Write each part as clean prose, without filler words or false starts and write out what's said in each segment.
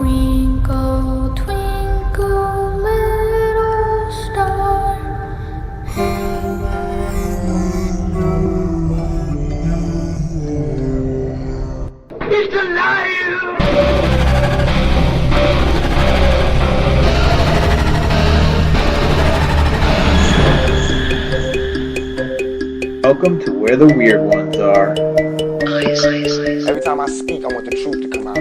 Twinkle, twinkle, little star, He's alive! Welcome to Where the Weird Ones Are. Every time I speak, I want the truth to come out.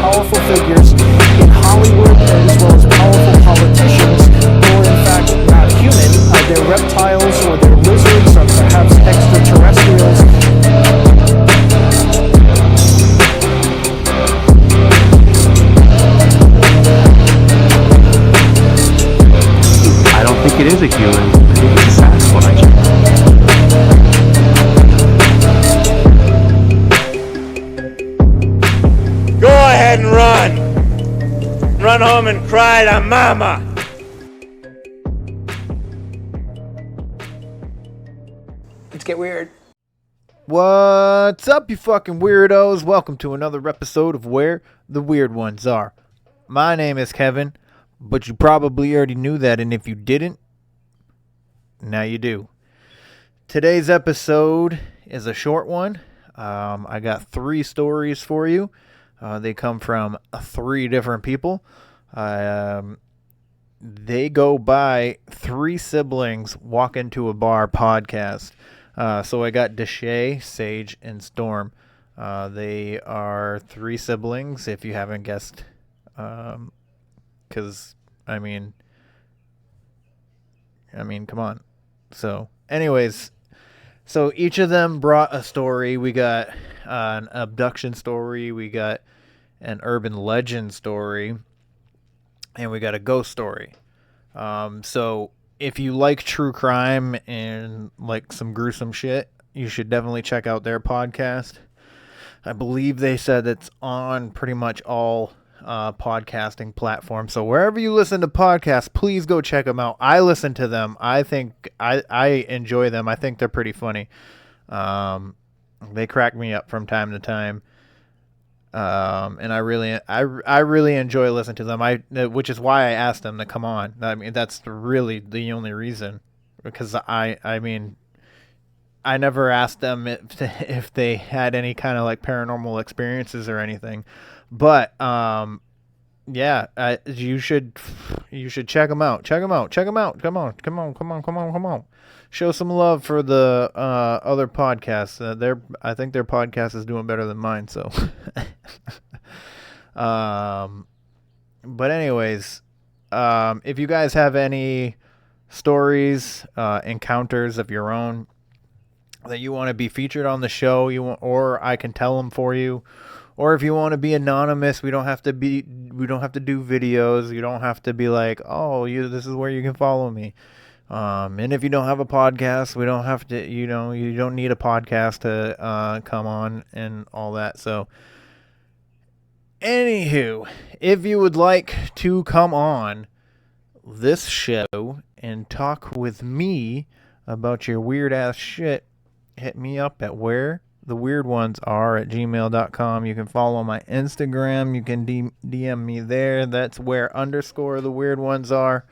Powerful figures in Hollywood as well as powerful politicians who are in fact not human. They're reptiles or they're lizards or perhaps extraterrestrials. I don't think it is a human. I think it's a Sasquatch. Go ahead and run. Run home and cry to mama. Let's get weird. What's up, you fucking weirdos? Welcome to another episode of Where the Weird Ones Are. My name is Kevin, but you probably already knew that, and if you didn't, now you do. Today's episode is a short one. I got 3 stories for you. They come from 3 different people. They go by 3 Siblings Walk Into a Bar podcast. So I got Deshae, Sage, and Storm. They are 3 siblings, if you haven't guessed. Because, I mean, come on. So, anyways, so each of them brought a story. We got an abduction story, we got an urban legend story, and we got a ghost story. So if you like true crime and like some gruesome shit, you should definitely check out their podcast. I believe they said it's on pretty much all podcasting platforms. So wherever you listen to podcasts, please go check them out. I listen to them. I think I enjoy them. I think they're pretty funny. They crack me up from time to time. And I really enjoy listening to them. Which is why I asked them to come on. I mean, that's really the only reason, because I mean, I never asked them if they had any kind of like paranormal experiences or anything, but yeah, you should check them out. Check them out. Come on. Show some love for the other podcasts. I think their podcast is doing better than mine. So, but anyways, if you guys have any stories, encounters of your own that you want to be featured on the show, or I can tell them for you, or if you want to be anonymous, we don't have to do videos. You don't have to be like, this is where you can follow me. And if you don't have a podcast, we don't have to, you don't need a podcast to come on and all that. So, anywho, if you would like to come on this show and talk with me about your weird ass shit, hit me up at wheretheweirdonesare@gmail.com. You can follow my Instagram. You can DM me there. That's where_the_weird_ones_are.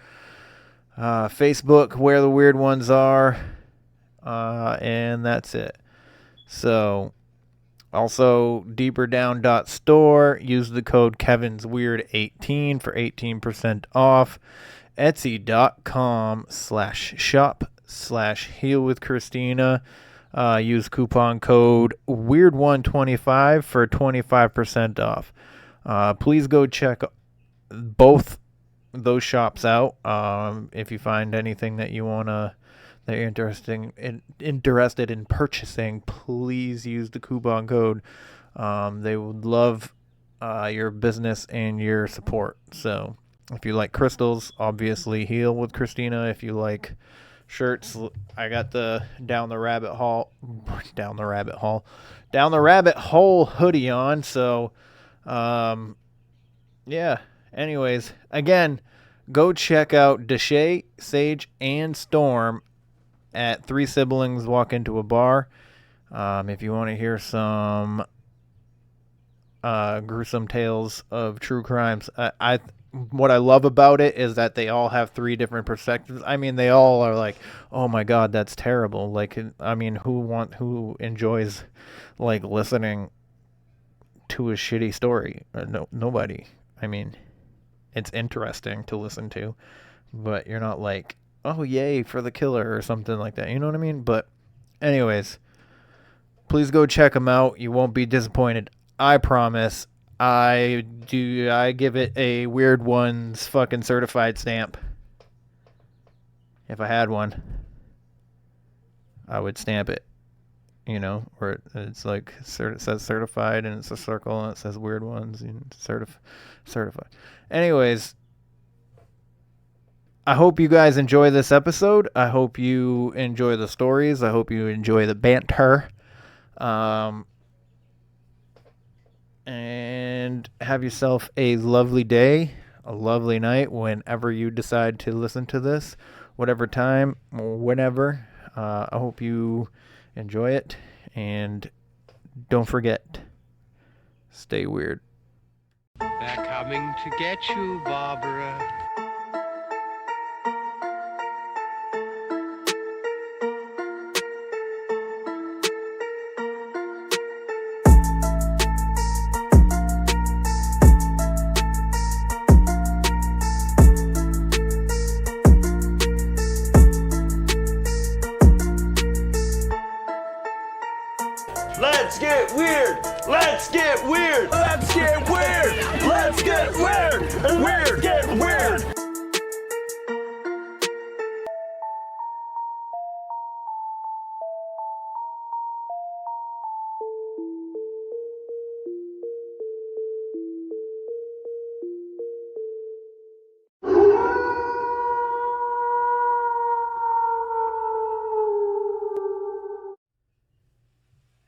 Facebook, Where the Weird Ones Are. And that's it. So, also, deeperdown.store. Use the code KevinsWeird18 for 18% off. Etsy.com/shop/healwithchristina. Use coupon code WEIRD125 for 25% off. Please go check both those shops out. If you find anything that that you're interested in purchasing, please use the coupon code. They would love your business and your support. So if you like crystals, obviously Heal with Christina. If you like shirts, I got the down the rabbit hole hoodie on. So yeah, anyways, again, go check out Deshae, Sage, and Storm at 3 Siblings Walk Into a Bar. If you want to hear some gruesome tales of true crimes, what I love about it is that they all have 3 different perspectives. I mean, they all are like, oh my god, that's terrible. Like, I mean, who enjoys like listening to a shitty story? Nobody. I mean, it's interesting to listen to, but you're not like, oh yay for the killer or something like that. You know what I mean? But anyways, please go check them out. You won't be disappointed. I promise. I give it a Weird Ones fucking certified stamp. If I had one, I would stamp it. You know, where it's like it says certified and it's a circle and it says Weird Ones and certified. Anyways, I hope you guys enjoy this episode. I hope you enjoy the stories. I hope you enjoy the banter. And have yourself a lovely day, a lovely night, whenever you decide to listen to this, whatever time, whenever. I hope you enjoy it, and don't forget, stay weird. They're coming to get you, Barbara. Let's get weird. Let's get weird. Let's get weird. Let's get weird. Weird, get weird.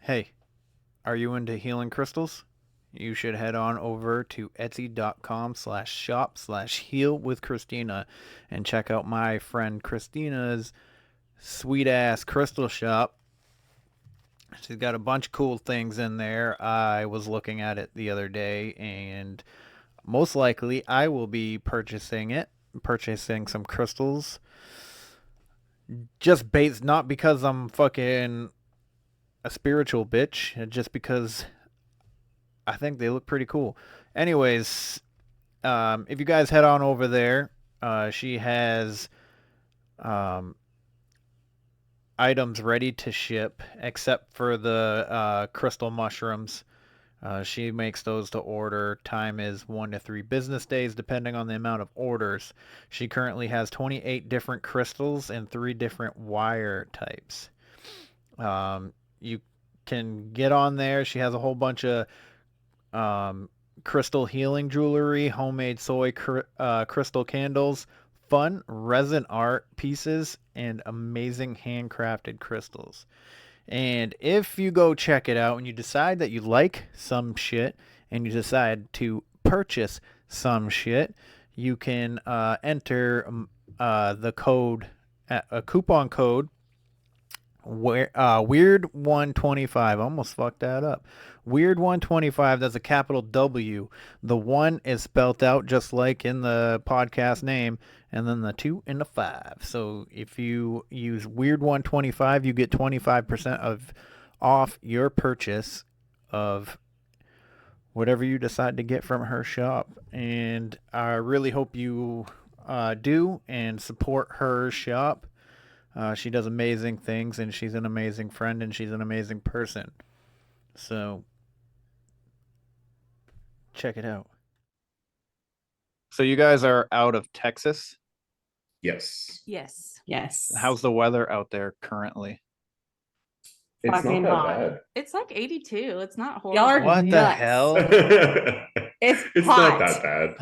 Hey, are you into healing crystals? You should head on over to etsy.com/shop/heal-with-Christina and check out my friend Christina's sweet ass crystal shop. She's got a bunch of cool things in there. I was looking at it the other day, and most likely I will be purchasing some crystals. Just based, not because I'm fucking a spiritual bitch, just because I think they look pretty cool. Anyways, if you guys head on over there, she has items ready to ship, except for the crystal mushrooms. She makes those to order. Time is 1 to 3 business days, depending on the amount of orders. She currently has 28 different crystals and 3 different wire types. You can get on there. She has a whole bunch of crystal healing jewelry, homemade soy crystal candles, fun resin art pieces, and amazing handcrafted crystals. And if you go check it out and you decide that you like some shit and you decide to purchase some shit, you can enter the code, a coupon code, Weird125. I almost fucked that up. Weird125. That's a capital W. The 1 is spelt out just like in the podcast name, and then the 2 and the 5. So if you use Weird125, you get 25% off your purchase of whatever you decide to get from her shop. And I really hope you do and support her shop. She does amazing things, and she's an amazing friend, and she's an amazing person. So, check it out. So you guys are out of Texas? Yes. Yes. Yes. How's the weather out there currently? It's Fucking not hot. that It's like 82. It's not horrible. Y'all are What the nuts. hell? bad. It's not hot. that bad.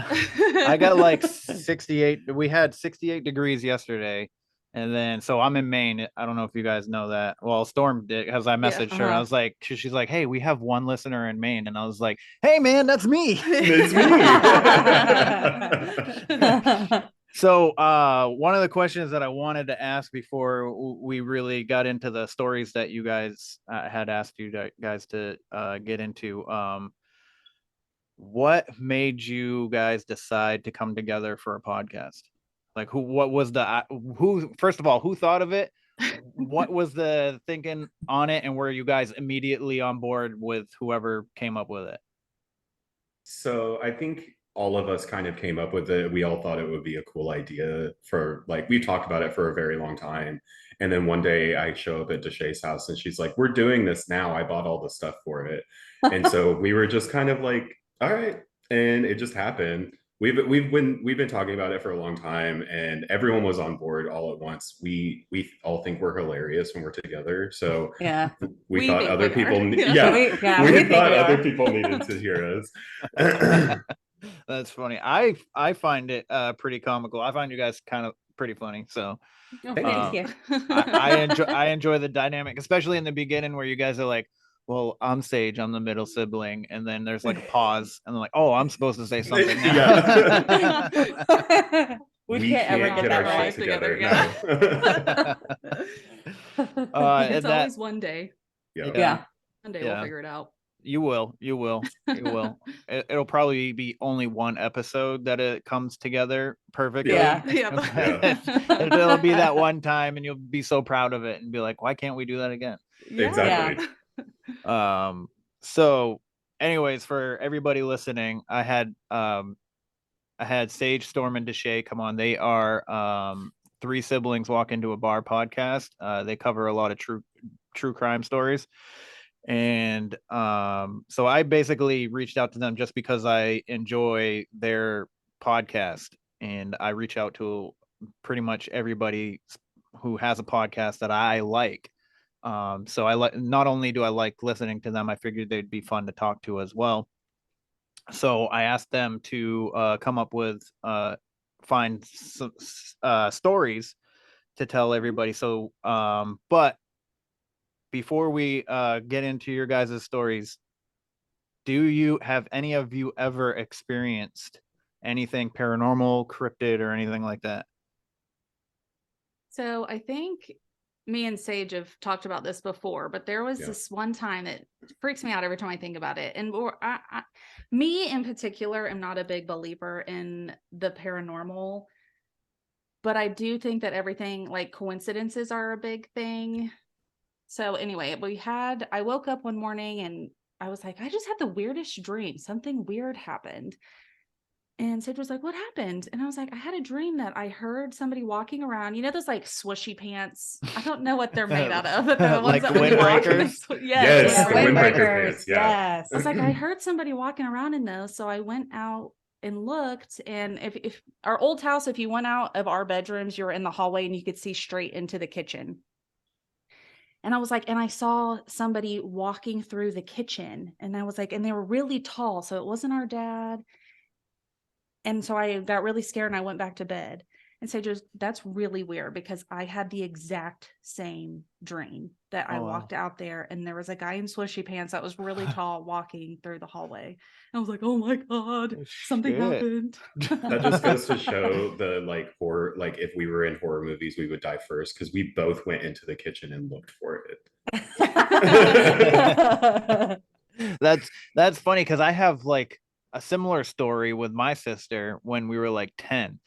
I got like 68. We had 68 degrees yesterday. And then, so I'm in Maine. I don't know if you guys know that. Well, Storm did, because I messaged her. I was like, she's like, hey, we have one listener in Maine. And I was like, hey, man, that's me. It's me. So, one of the questions that I wanted to ask before we really got into the stories that you guys had asked you guys to get into, what made you guys decide to come together for a podcast? Like, what was first of all, who thought of it? What was the thinking on it, and were you guys immediately on board with whoever came up with it? So I think all of us kind of came up with it. We all thought it would be a cool idea for like, we talked about it for a very long time. And then one day I show up at Deshae's house and she's like, we're doing this now. I bought all the stuff for it. And so we were just kind of like, all right. And it just happened. We've been talking about it for a long time, and everyone was on board all at once. We all think we're hilarious when we're together. So Yeah. we thought other people we thought other people needed to hear us. That's funny. I find it pretty comical. I find you guys kind of pretty funny. So Thank you. I enjoy the dynamic, especially in the beginning where you guys are like, well, I'm Sage, I'm the middle sibling, and then there's like a pause, and they're like, oh, I'm supposed to say something now. Yeah. we can't ever get that our right shit together. Yeah. It's always one day. Yeah. One day we'll figure it out. You will. It'll probably be only one episode that it comes together perfectly. Yeah. It'll be that one time, and you'll be so proud of it and be like, why can't we do that again? Exactly. So anyways, for everybody listening, I had Sage, Storm, and Deshae come on. They are Three Siblings Walk Into a Bar podcast. They cover a lot of true crime stories. And so I basically reached out to them just because I enjoy their podcast, and I reach out to pretty much everybody who has a podcast that I like. So I not only do I like listening to them, I figured they'd be fun to talk to as well. So I asked them to come up with find some stories to tell everybody. So but before we get into your guys' stories, have any of you ever experienced anything paranormal, cryptid, or anything like that? So I think me and Sage have talked about this before, but there was this one time that freaks me out every time I think about it. And me in particular am not a big believer in the paranormal, but I do think that everything, like coincidences, are a big thing. So anyway, I woke up one morning and I was like, I just had the weirdest dream. Something weird happened. And Sid was like, what happened? And I was like, I had a dream that I heard somebody walking around, those like swishy pants. I don't know what they're made out of, but they're the ones like that windbreakers. Yes, the windbreaker pants. Yes. I was like, I heard somebody walking around in those. So I went out and looked, and if our old house, if you went out of our bedrooms, you were in the hallway and you could see straight into the kitchen. And I was like, and I saw somebody walking through the kitchen, and I was like, and they were really tall. So it wasn't our dad. And so I got really scared and I went back to bed. And so that's really weird, because I had the exact same dream that I walked out there and there was a guy in swishy pants that was really tall walking through the hallway. And I was like, oh my God, something happened. That just goes to show the like horror, like if we were in horror movies, we would die first, because we both went into the kitchen and looked for it. That's funny, because I have like a similar story with my sister when we were like 10.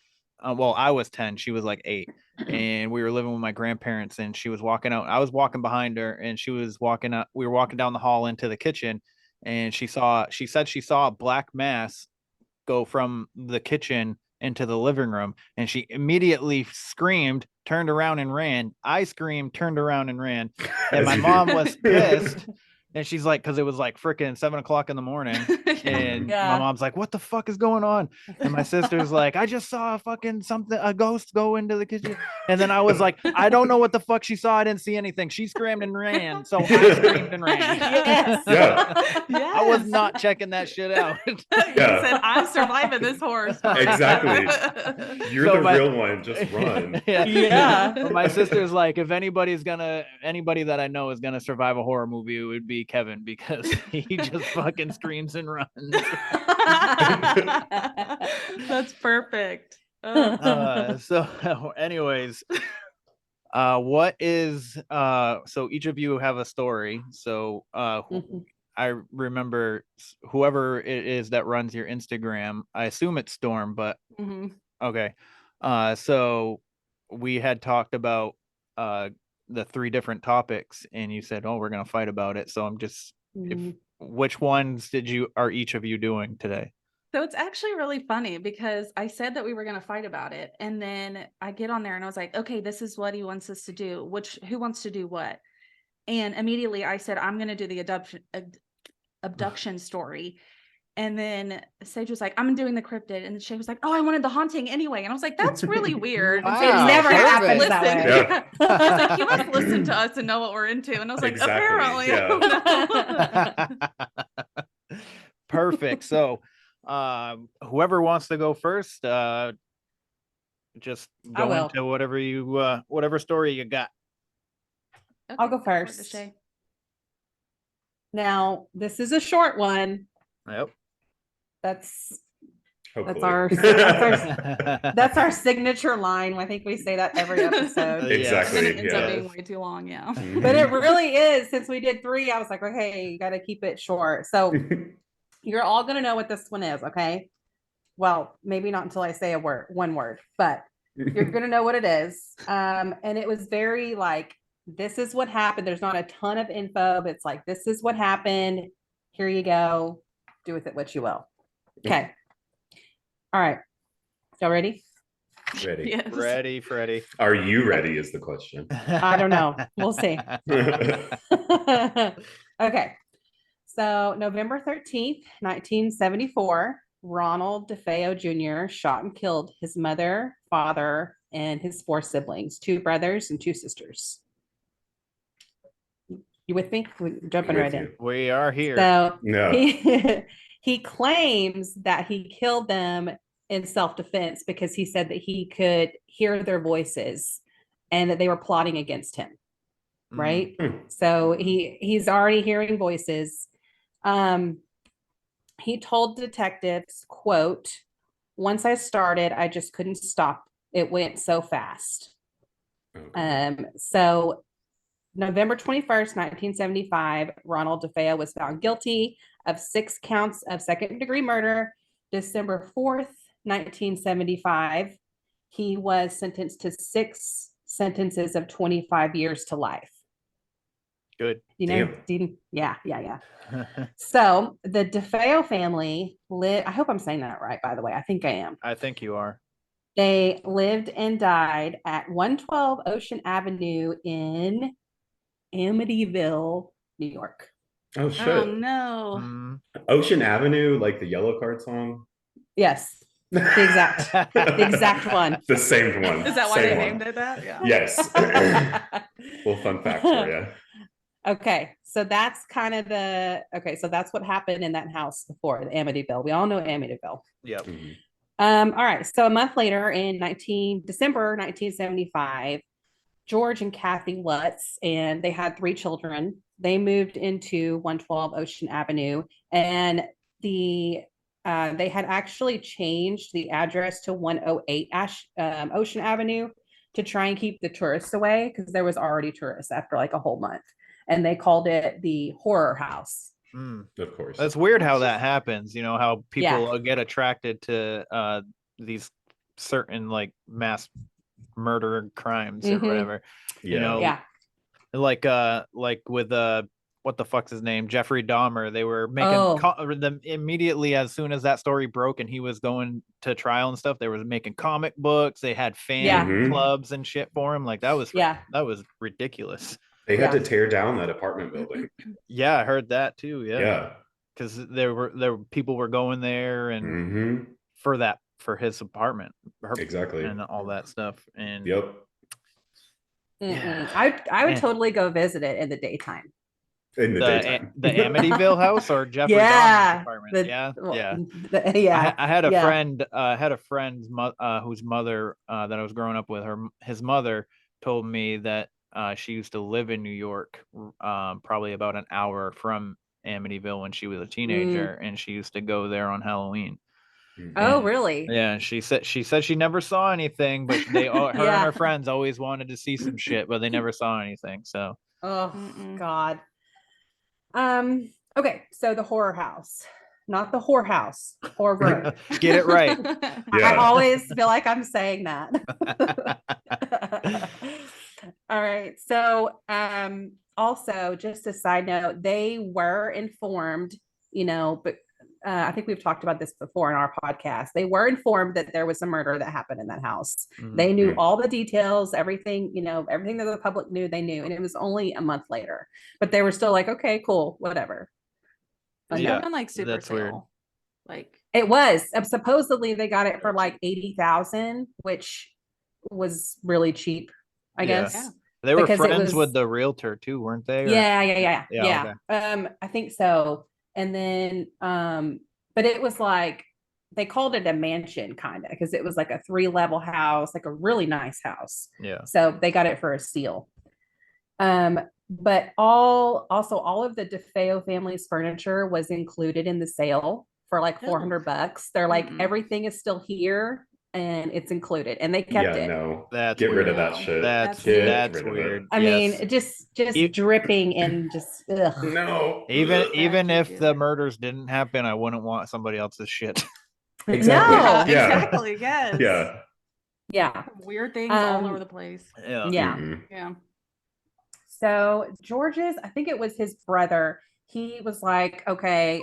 Well, I was 10, she was like 8, and we were living with my grandparents, and she was walking out. I was walking behind her, and she was walking up. We were walking down the hall into the kitchen, and she said she saw a black mass go from the kitchen into the living room, and she immediately screamed, turned around and ran. I screamed, turned around and ran, and my mom was pissed. And she's like, because it was like freaking 7 o'clock in the morning. And my mom's like, what the fuck is going on? And my sister's like, I just saw a ghost go into the kitchen. And then I was like, I don't know what the fuck she saw. I didn't see anything. She screamed and ran. So I screamed and ran. Yes. I was not checking that shit out. You said, I'm surviving this horror story. Exactly. You're the real one. Just run. My sister's like, if anybody that I know is gonna survive a horror movie, it would be Kevin, because he just fucking screams and runs. That's perfect. So anyways, what is so each of you have a story. So I remember whoever it is that runs your Instagram, I assume it's Storm, but okay. So we had talked about the 3 different topics, and you said, "Oh, we're gonna fight about it." So I'm just, which ones are each of you doing today? So it's actually really funny because I said that we were going to fight about it. And then I get on there and I was like, okay, this is what he wants us to do. Who wants to do what? And immediately I said, I'm going to do the abduction story. And then Sage was like, I'm doing the cryptid. And Shay was like, oh, I wanted the haunting anyway. And I was like, that's really weird. Wow, It never happens listen. that way. Yeah. I was like, you must listen to us and know what we're into. And I was like, Exactly, apparently. I don't know. Perfect. So whoever wants to go first, just go into whatever story you got. Okay, I'll go first. Deshae. Now, this is a short one. Yep. That's Hopefully. that's our signature line. I think we say that every episode. Exactly. And it ends up Yeah. being way too long, yeah. But it really is. Since we did 3, I was like, okay, you got to keep it short. So you're all going to know what this one is, okay? Well, maybe not until I say one word, but you're going to know what it is. And it was very like, this is what happened. There's not a ton of info, but it's like, this is what happened. Here you go. Do with it what you will. Okay. All right. Y'all ready? Ready. Yes. Ready, Freddie. Are you ready is the question. I don't know. We'll see. Okay. So November 13th, 1974, Ronald DeFeo Jr. shot and killed his mother, father, and his 4 siblings, 2 brothers and 2 sisters. You with me? We're jumping right in. We are here. So No. he claims that he killed them in self-defense because he said that he could hear their voices and that they were plotting against him. Right? So he's already hearing voices. He told detectives, quote, once I started, I just couldn't stop. It went so fast. So November 21st, 1975, Ronald DeFeo was found guilty of 6 counts of second-degree murder. December 4th, 1975, he was sentenced to 6 sentences of 25 years to life. Good. You know, yeah. So the DeFeo family lived, I hope I'm saying that right, by the way. I think I am. I think you are. They lived and died at 112 Ocean Avenue in Amityville, New York. Oh, shit. Oh, no. Ocean Avenue, like the Yellow Card song? Yes. The exact one. The same one. Is that why Same they one. named it that? Yeah. Yes. Little fun fact for you. Okay, so that's so that's what happened in that house before, the Amityville. We all know Amityville. Yep. All right, so a month later in December 1975, George and Kathy Lutz, and they had 3 children. They moved into 112 Ocean Avenue, and they had actually changed the address to 108 Ocean Avenue to try and keep the tourists away because there was already tourists after like a whole month. And they called it the horror house. Of course. That's weird how that happens. You know, how people get attracted to these certain like mass murder crimes or whatever. You know, like with what the fuck's his name? Jeffrey Dahmer. They were making them immediately as soon as that story broke and he was going to trial and stuff. They were making comic books. They had fan clubs and shit for him. Like that was ridiculous. They had to tear down that apartment building. Yeah, I heard that too. Yeah. Because there people were going there and for his apartment. Exactly. And all that stuff. And I would totally go visit it in the daytime. In the daytime. The Amityville house or Jeffrey Dahmer's apartment? I had a friend whose mother that I was growing up with. His mother told me that she used to live in New York, probably about an hour from Amityville when she was a teenager, and she used to go there on Halloween. Oh, really? Yeah, she said she never saw anything, but her and Yeah. her friends always wanted to see some shit, but they never saw anything. So Oh God. Okay, so the horror house, not the whorehouse, horror. get it right. I always feel like I'm saying that. All right. So also just a side note, they were informed, but I think we've talked about this before in our podcast. They were informed that there was a murder that happened in that house. They knew all the details, everything, everything that the public knew, they knew. And it was only a month later, but they were still like, okay, cool, whatever. But Yeah, been like super that's sale. weird. Like it was supposedly they got it for like 80,000, which was really cheap, I guess. Yeah. They were Because it friends was- with the realtor too, weren't they? Or- Yeah. okay. I think so. And then but it was like they called it a mansion kind of because it was like a 3-level house, like a really nice house. Yeah. So they got it for a steal. But all of the DeFeo family's furniture was included in the sale for like $400. They're like, everything is still here and it's included, and they kept it. No, That's get rid of weird. that shit. That's Get rid of weird. it. I mean, just dripping and just ugh. No. Even if the murders didn't happen, I wouldn't want somebody else's shit. Exactly. No. Yeah. Exactly. Yes. Yeah. Yeah. Weird things all over the place. Yeah. Yeah. So George's, I think it was his brother. He was like, okay,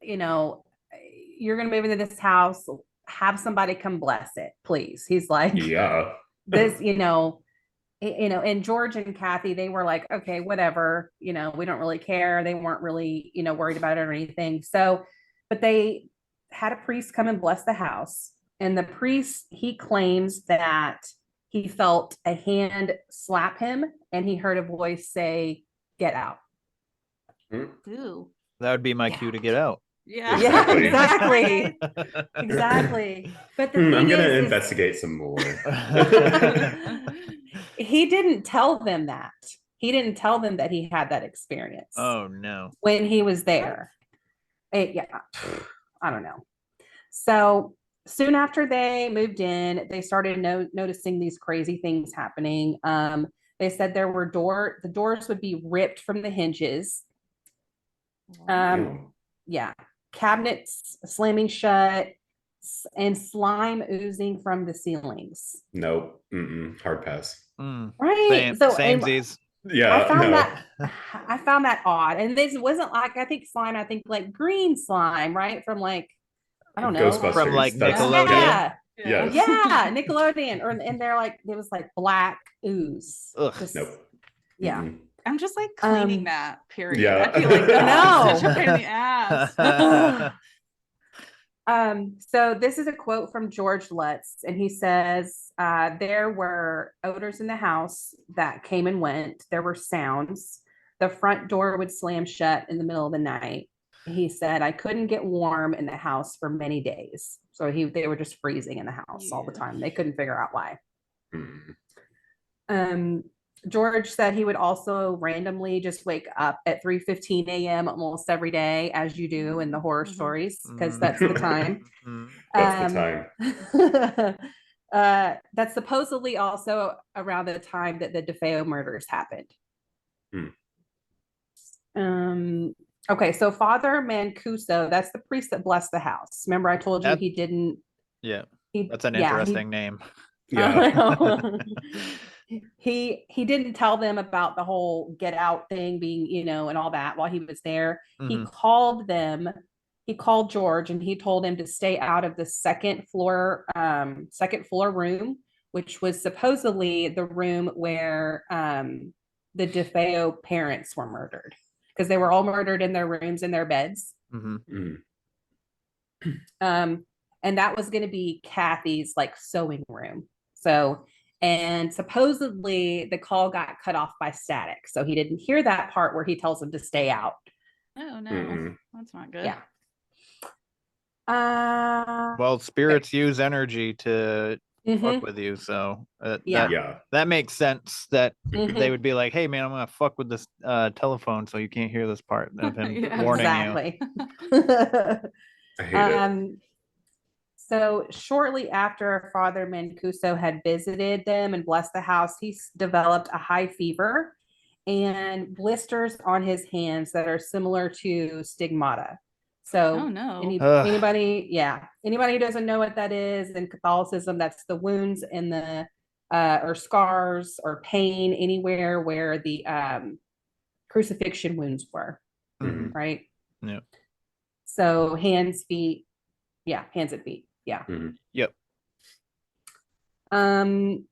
you're gonna move into this house. Have somebody come bless it, please. He's like, Yeah. this, and George and Kathy, they were like, okay, whatever, we don't really care. They weren't really, worried about it or anything. So, but they had a priest come and bless the house. And the priest, he claims that he felt a hand slap him and he heard a voice say, get out. Ooh. That would be my cue to get out. Yeah. Exactly. Exactly. But the thing I'm gonna is, investigate some more. he didn't tell them that. He didn't tell them that he had that experience. Oh no. When he was there. Yeah. I don't know. So soon after they moved in, they started noticing these crazy things happening. They said there were the doors would be ripped from the hinges. Yeah. Cabinets slamming shut and slime oozing from the ceilings. Nope. Hard pass. Right. Samesies. Yeah. I found that odd. And this wasn't like, I think like green slime, right? From like, I don't know. Ghostbusters. From like That's- Nickelodeon. Yeah. Yeah, Nickelodeon. And they're like, it was like black ooze. Ugh. Nope. Yeah. I'm just like cleaning that period. Yeah. I feel like that's No. such a pain in the ass. So this is a quote from George Lutz, and he says, there were odors in the house that came and went. There were sounds. The front door would slam shut in the middle of the night. He said, I couldn't get warm in the house for many days. So they were just freezing in the house all the time. They couldn't figure out why. George said he would also randomly just wake up at 3:15 a.m. almost every day, as you do in the horror stories, because that's the time. That's the time. That's supposedly also around the time that the DeFeo murders happened. Okay, so Father Mancuso, that's the priest that blessed the house. Remember, I told you he didn't. Yeah, that's an interesting name. Yeah. He didn't tell them about the whole get out thing being, and all that while he was there. He called George and he told him to stay out of the second floor room, which was supposedly the room where the DeFeo parents were murdered, because they were all murdered in their rooms, in their beds. And that was going to be Kathy's like sewing room. So, and supposedly the call got cut off by static. So he didn't hear that part where he tells him to stay out. Oh no, that's not good. Yeah. Well, spirits use energy to fuck with you, so that makes sense that they would be like, hey man, I'm gonna fuck with this telephone so you can't hear this part of him warning exactly. I hate it. So shortly after Father Mancuso had visited them and blessed the house, he developed a high fever and blisters on his hands that are similar to stigmata. So Oh no. anybody who doesn't know what that is in Catholicism, that's the wounds in the or scars or pain anywhere where the crucifixion wounds were. Mhm. Right. Yeah. So hands, feet, hands and feet. Yeah. Yep. The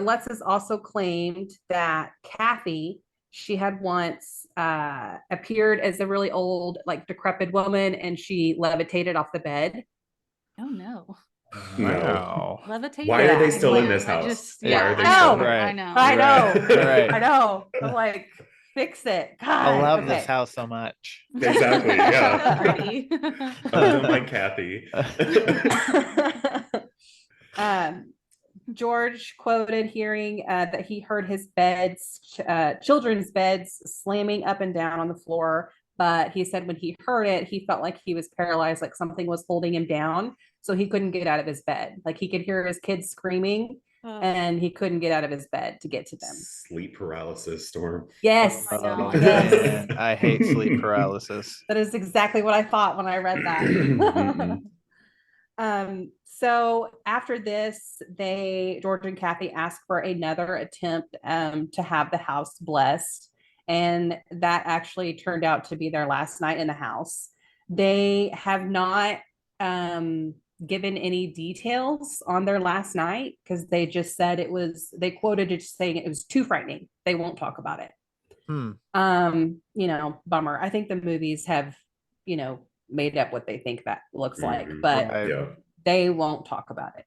Lutzes also claimed that Kathy, she had once appeared as a really old, like decrepit woman, and she levitated off the bed. Oh no. No. Levitate. Why are they still in this house? Why are they still there? I know. I know. Right. I know. I'm like, fix it. God, I love this house so much. Exactly. Yeah. So pretty. I don't like Kathy. George quoted hearing that he heard his children's beds slamming up and down on the floor. But he said when he heard it, he felt like he was paralyzed, like something was holding him down. So he couldn't get out of his bed. Like he could hear his kids screaming and he couldn't get out of his bed to get to them. Sleep paralysis, Storm. Yes. Oh, Yes. man. I hate sleep paralysis. That is exactly what I thought when I read that. So after this, George and Kathy asked for another attempt to have the house blessed. And that actually turned out to be their last night in the house. They have not given any details on their last night because they just said they quoted it saying it was too frightening. They won't talk about it. Bummer. I think the movies have, made up what they think that looks like, but they won't talk about it.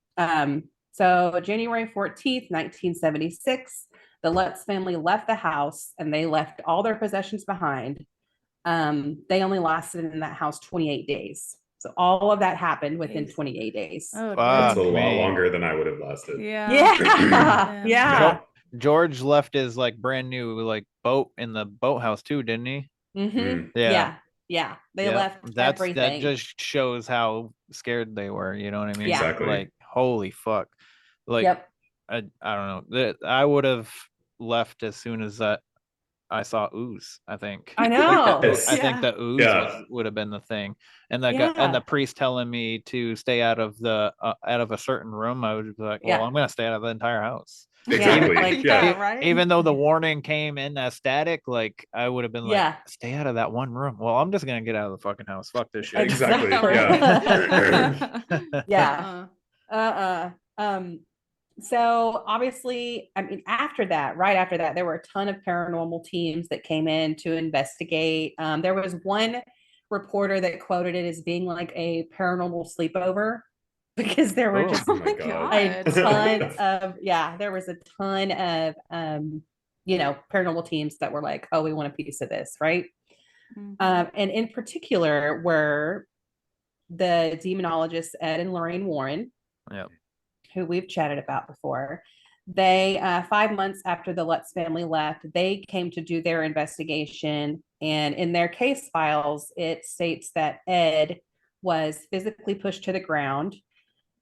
So January 14th, 1976, the Lutz family left the house and they left all their possessions behind. They only lasted in that house 28 days. So all of that happened within 28 days. Oh, that's a lot longer than I would have lasted. Yeah. George left his like brand new like boat in the boathouse too, didn't he? Yeah. They left everything. That just shows how scared they were. You know what I mean? Exactly. Like holy fuck. Like I don't know. I would have left as soon as I saw ooze. I think. I know. I think the ooze would have been the thing, and and the priest telling me to stay out of a certain room. I would be like, well, I'm gonna stay out of the entire house. Exactly. Even though the warning came in as static, like I would have been like, stay out of that one room. Well, I'm just gonna get out of the fucking house. Fuck this shit. Exactly. Yeah. So obviously, I mean, right after that, there were a ton of paranormal teams that came in to investigate. There was one reporter that quoted it as being like a paranormal sleepover because there were just a ton of, there was a ton of, paranormal teams that were like, oh, we want a piece of this. Right. And in particular were the demonologists, Ed and Lorraine Warren. Yep. Who we've chatted about before. They 5 months after the Lutz family left, they came to do their investigation. And in their case files, it states that Ed was physically pushed to the ground.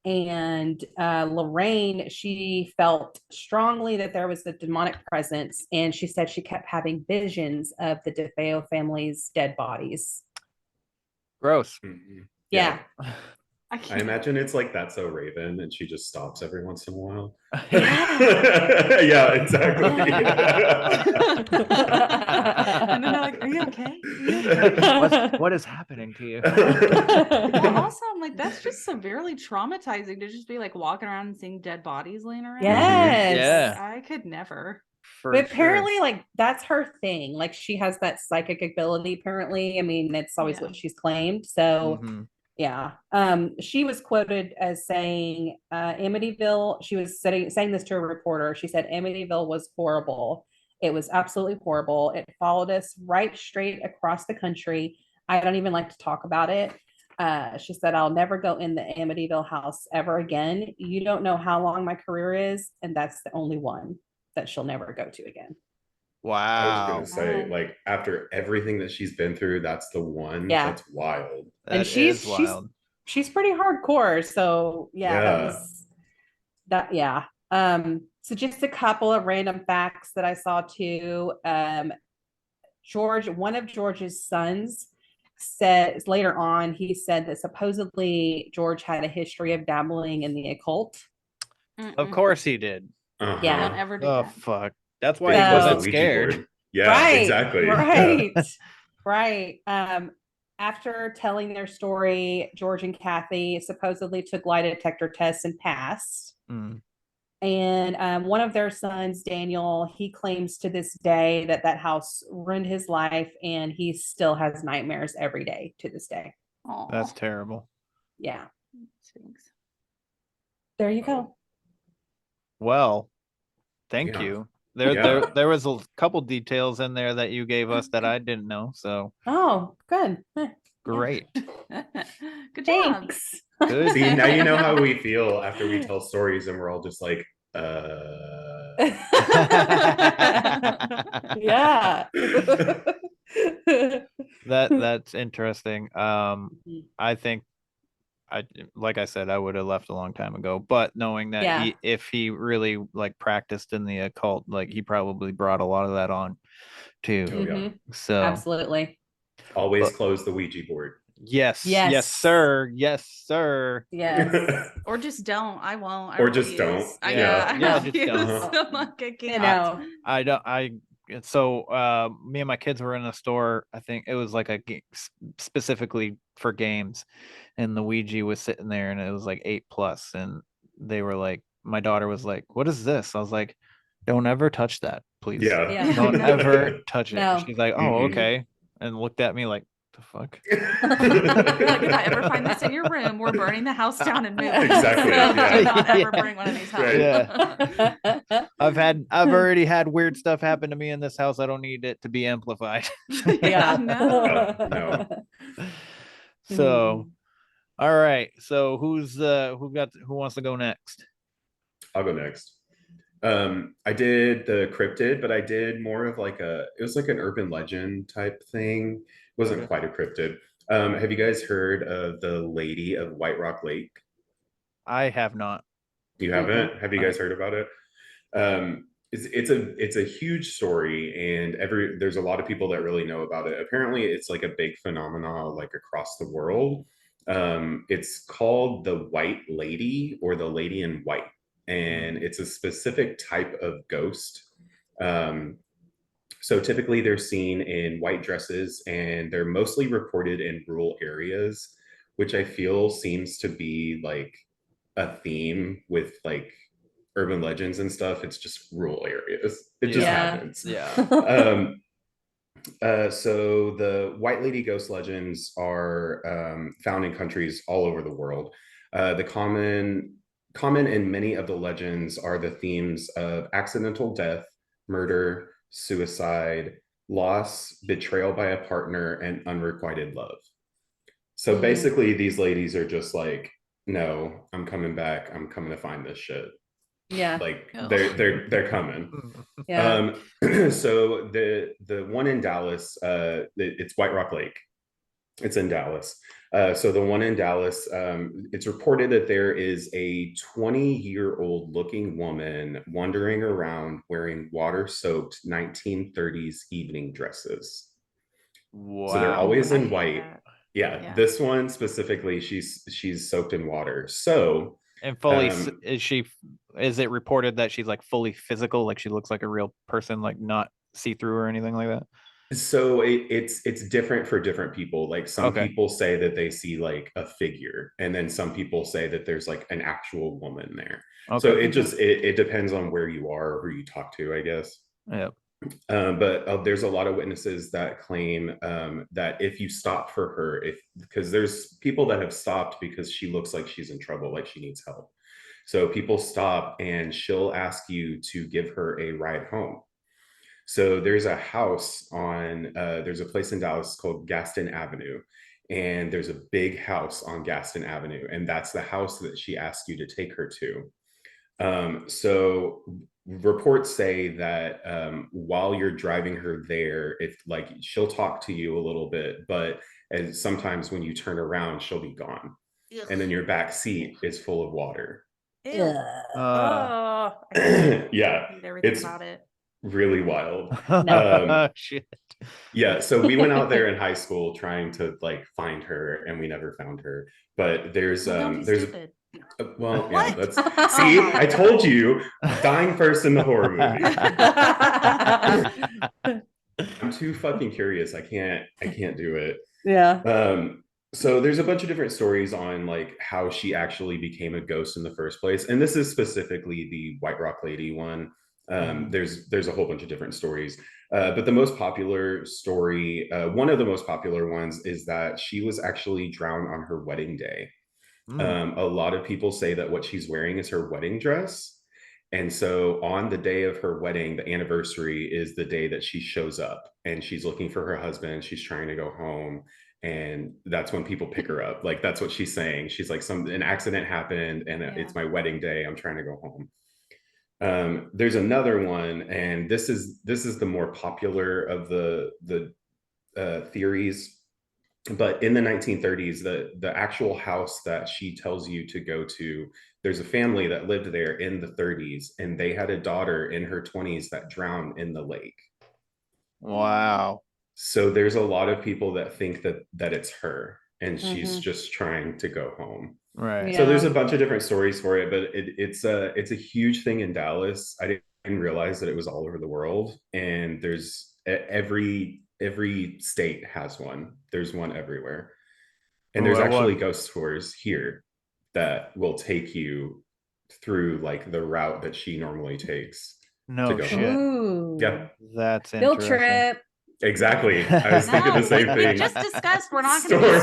And Lorraine, she felt strongly that there was a demonic presence. And she said she kept having visions of the DeFeo family's dead bodies. Gross. Yeah. I imagine it's like That's So Raven, and she just stops every once in a while. Yeah, exactly. And then they're like, "Are you okay? What is happening to you?" Well, also, I'm like, that's just severely traumatizing to just be like walking around and seeing dead bodies laying around. Yes. Yeah. I could never. But apparently, like that's her thing. Like she has that psychic ability. Apparently, I mean, it's always what she's claimed. So. Yeah. She was quoted as saying Amityville, she was saying this to a reporter. She said Amityville was horrible. It was absolutely horrible. It followed us right straight across the country. I don't even like to talk about it. She said, I'll never go in the Amityville house ever again. You don't know how long my career is, and that's the only one that she'll never go to again. Wow. I was just gonna say, like, after everything that she's been through, that's the one. That's wild. And she's she's pretty hardcore. So yeah, that was that. Yeah. So just a couple of random facts that I saw too. One of George's sons says later on, he said that supposedly George had a history of dabbling in the occult. Of course he did. Yeah. Don't ever do Oh that. fuck. That's why So- he wasn't Ouija scared. board. Yeah, Right, exactly. right, right. After telling their story, George and Kathy supposedly took lie detector tests and passed. Mm. And one of their sons, Daniel, he claims to this day that that house ruined his life, and he still has nightmares every day to this day. That's terrible. Yeah. Stinks. There you go. Well, thank Yeah. you. Yeah. There was a couple details in there that you gave us that I didn't know. So Oh, good. great. Good job. Thanks. Good. See, now you know how we feel after we tell stories and we're all just like, Yeah. That's interesting. I think like I said, I would have left a long time ago. But knowing that Yeah. if he really like practiced in the occult, like he probably brought a lot of that on too. Oh, yeah. So Absolutely. Always close the Ouija board. yes, Yes. yes, sir, yes, sir. Yes. Or just don't. I won't. I Or just refuse. don't. I, Yeah. I Yeah, just refuse. don't. I'm like, I can't. You know. I don't. So me and my kids were in a store. I think it was like specifically for games, and the Ouija was sitting there, and it was like 8+, and they were like, my daughter was like, "What is this?" I was like, "Don't ever touch that, please. Yeah. Don't No. ever touch it." No. She's like, "Oh, Mhm. okay," and looked at me like, "The fuck." Like, if I ever find this in your room, we're burning the house down and moving. Exactly, So yeah. do not ever Yeah. bring one of these home. Right. Yeah. I've already had weird stuff happen to me in this house. I don't need it to be amplified. Yeah, no. No. So, all right. So who wants to go next? I'll go next. I did the cryptid, but I did more of like it was like an urban legend type thing. It wasn't Okay. quite a cryptid. Have you guys heard of the Lady of White Rock Lake? I have not. You haven't? Have you guys heard about it? It's a huge story, and there's a lot of people that really know about it. Apparently, it's like a big phenomenon like across the world. It's called the White Lady or the Lady in White, and it's a specific type of ghost. So typically they're seen in white dresses, and they're mostly reported in rural areas, which I feel seems to be like a theme with like urban legends and stuff. It's just rural areas. It just Yeah. happens. Yeah. So the White Lady ghost legends are found in countries all over the world. The common in many of the legends are the themes of accidental death, murder, suicide, loss, betrayal by a partner, and unrequited love. So basically, these ladies are just like, no, I'm coming back. I'm coming to find this shit. Yeah. Like Oh. they're coming. Yeah. So the one in Dallas, it's White Rock Lake. It's in Dallas. So the one in Dallas, it's reported that there is a 20-year-old looking woman wandering around wearing water-soaked 1930s evening dresses. Wow. So they're always I in hate white. that. Yeah, Yeah. this one specifically, she's soaked in water. So And fully is it reported that she's like fully physical, like she looks like a real person, like not see-through or anything like that? So it's different for different people. Like some Okay. people say that they see like a figure, and then some people say that there's like an actual woman there. So Okay. it depends on where you are or who you talk to, I guess. Yep. But there's a lot of witnesses that claim that if you stop for her, because there's people that have stopped because she looks like she's in trouble, like she needs help. So people stop and she'll ask you to give her a ride home. So there's a house there's a place in Dallas called Gaston Avenue, and there's a big house on Gaston Avenue, and that's the house that she asked you to take her to. So reports say that while you're driving her there, if like she'll talk to you a little bit, but sometimes when you turn around, she'll be gone. and then your back seat is full of water. Ew. Uh, Yeah, hate everything it's about it. really wild. Shit. Yeah, so we went out there in high school trying to like find her, and we never found her. But there's Well, don't be there's stupid. well, yeah, What? that's see, I told you, dying first in the horror movie. I'm too fucking curious. I can't do it. Yeah. So there's a bunch of different stories on like how she actually became a ghost in the first place, and this is specifically the White Rock Lady one. There's a whole bunch of different stories, but the most popular story, one of the most popular ones, is that she was actually drowned on her wedding day. A lot of people say that what she's wearing is her wedding dress. And so on the day of her wedding, the anniversary is the day that she shows up and she's looking for her husband. She's trying to go home. And that's when people pick her up. Like, that's what she's saying. She's like, an accident happened and it's my wedding day. I'm trying to go home. There's another one, and this is the more popular of the theories. But in the 1930s, the actual house that she tells you to go to, there's a family that lived there in the 30s, and they had a daughter in her 20s that drowned in the lake. Wow. So there's a lot of people that think that it's her, and she's just trying to go home. Right. So there's a bunch of different stories for it, but it's a huge thing in Dallas. I didn't realize that it was all over the world, and there's every state has one. There's one everywhere. And there's actually ghost tours here that will take you through like the route that she normally takes to go shit. home. Yeah. That's Field interesting. trip. Exactly. I was thinking the same thing. We just discussed we're not going to be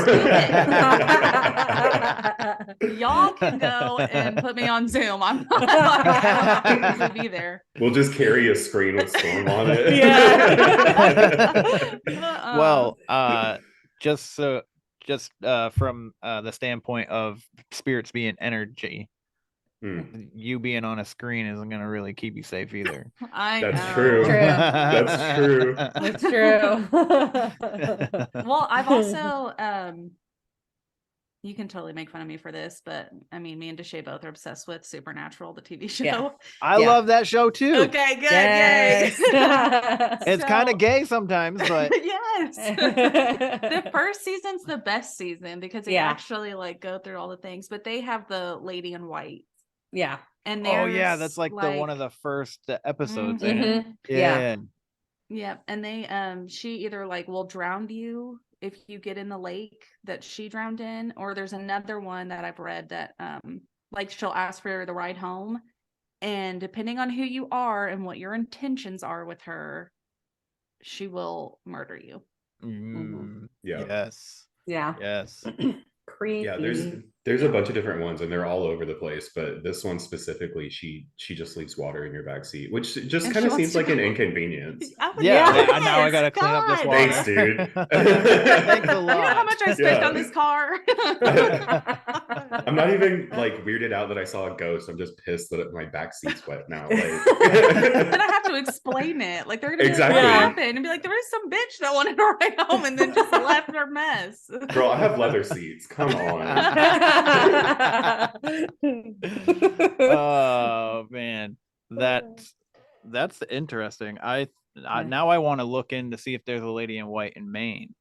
stupid. Y'all can go and put me on Zoom. I'm not I don't be there. We'll just carry a screen with Storm on it. Yeah. Well, just from the standpoint of spirits being energy, you being on a screen isn't going to really keep you safe either. That's true. That's true. That's true. Well, I've also you can totally make fun of me for this, but I mean, me and Deshae both are obsessed with Supernatural, the TV show. Yeah. I love that show too. Okay, good. Yay. It's kind of gay sometimes, but yes. The first season's the best season because they actually like go through all the things, but they have the Lady in White. Yeah. And that's like the one of the first episodes in it. Yeah. Yeah. And they she either like will drown you if you get in the lake that she drowned in, or there's another one that I've read that like she'll ask for the ride home, and depending on who you are and what your intentions are with her, she will murder you. Yeah. Yes. Yeah. Yes. Creepy. Yeah, there's a bunch of different ones, and they're all over the place. But this one specifically, she just leaves water in your backseat, which just kind of seems like an inconvenience. Now I gotta clean up this water. Thanks, dude. Thanks a lot. You know how much I spent on this car? I'm not even like weirded out that I saw a ghost. I'm just pissed that my backseat's wet now. Like... Then I have to explain it. Like they're gonna be like, what happened? And be like, there was some bitch that wanted to ride home and then just left her mess. Girl, I have leather seats. Come on. Oh man, that's interesting. Now I want to look in to see if there's a Lady in White in Maine.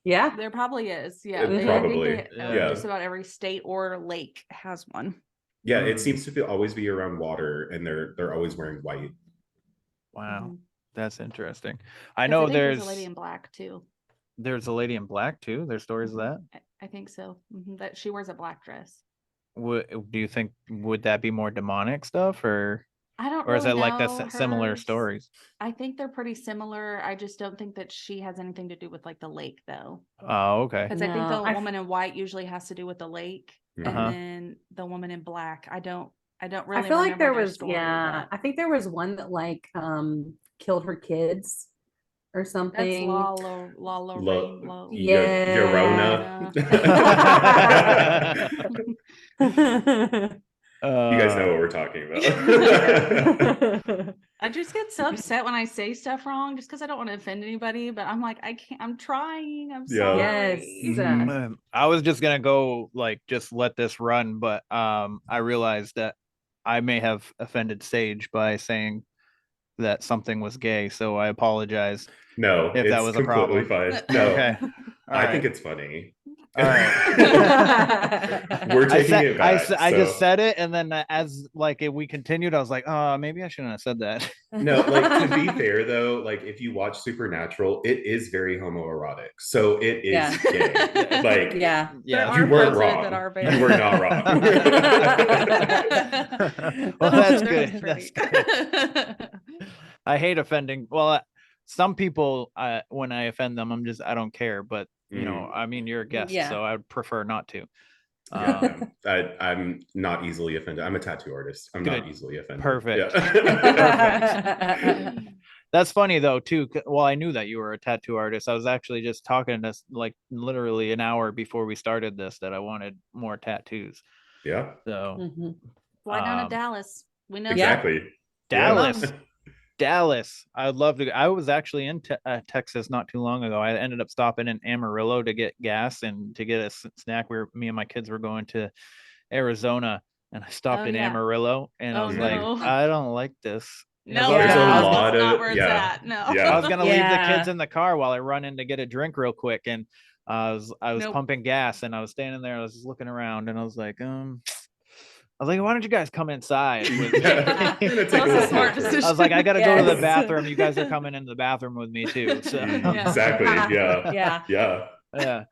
Yeah, there probably is. Yeah, probably. Just about every state or lake has one. Yeah, it seems to always be around water, and they're always wearing white. Wow, that's interesting. I know there's a Lady in Black too. There's a Lady in Black too. There's stories of that. I think so. That she wears a black dress. Do you think would that be more demonic stuff, or I don't? Or is really it like know the similar stories? I think they're pretty similar. I just don't think that she has anything to do with like the lake, though. Oh, okay. Because I think the woman in white usually has to do with the lake, and then the woman in black. I don't really. I feel like there was story, I think there was one that like killed her kids or something. That's Llorona. You guys know what we're talking about. I just get so upset when I say stuff wrong just because I don't want to offend anybody, but I'm like, I can't, I'm trying. I'm sorry. Yes. I was just gonna go like just let this run, but I realized that I may have offended Sage by saying that something was gay, so I apologize. No, if that was a completely problem. fine. No, Okay. I think it's funny. All right. We're taking it back. I just said it, and then as like we continued, I was like, oh, maybe I shouldn't have said that. No, like to be fair though, like if you watch Supernatural, it is very homoerotic. So it is gay. Like yeah. You weren't wrong. You were not wrong. Well, that's good. That's good. I hate offending. Well, some people, when I offend them, I don't care. But you know, I mean, you're a guest, so I would prefer not to. I'm not easily offended. I'm a tattoo artist. I'm not easily offended. Perfect. Yeah. Perfect. That's funny though too. Well, I knew that you were a tattoo artist. I was actually just talking to like literally an hour before we started this that I wanted more tattoos. Yeah. So fly down to Dallas. We know exactly. Dallas. Yeah. Dallas. I would love to. I was actually in Texas not too long ago. I ended up stopping in Amarillo to get gas and to get a snack. Me and my kids were going to Arizona, and I stopped in Amarillo, and I was like, I don't like this. No, there's a lot not of where it's at. No. I was gonna leave the kids in the car while I run in to get a drink real quick, and I was pumping gas, and I was standing there. I was just looking around, and I was like, why don't you guys come inside with me? That was a smart decision. I was like, I gotta go to the bathroom. You guys are coming into the bathroom with me too. So exactly. Yeah.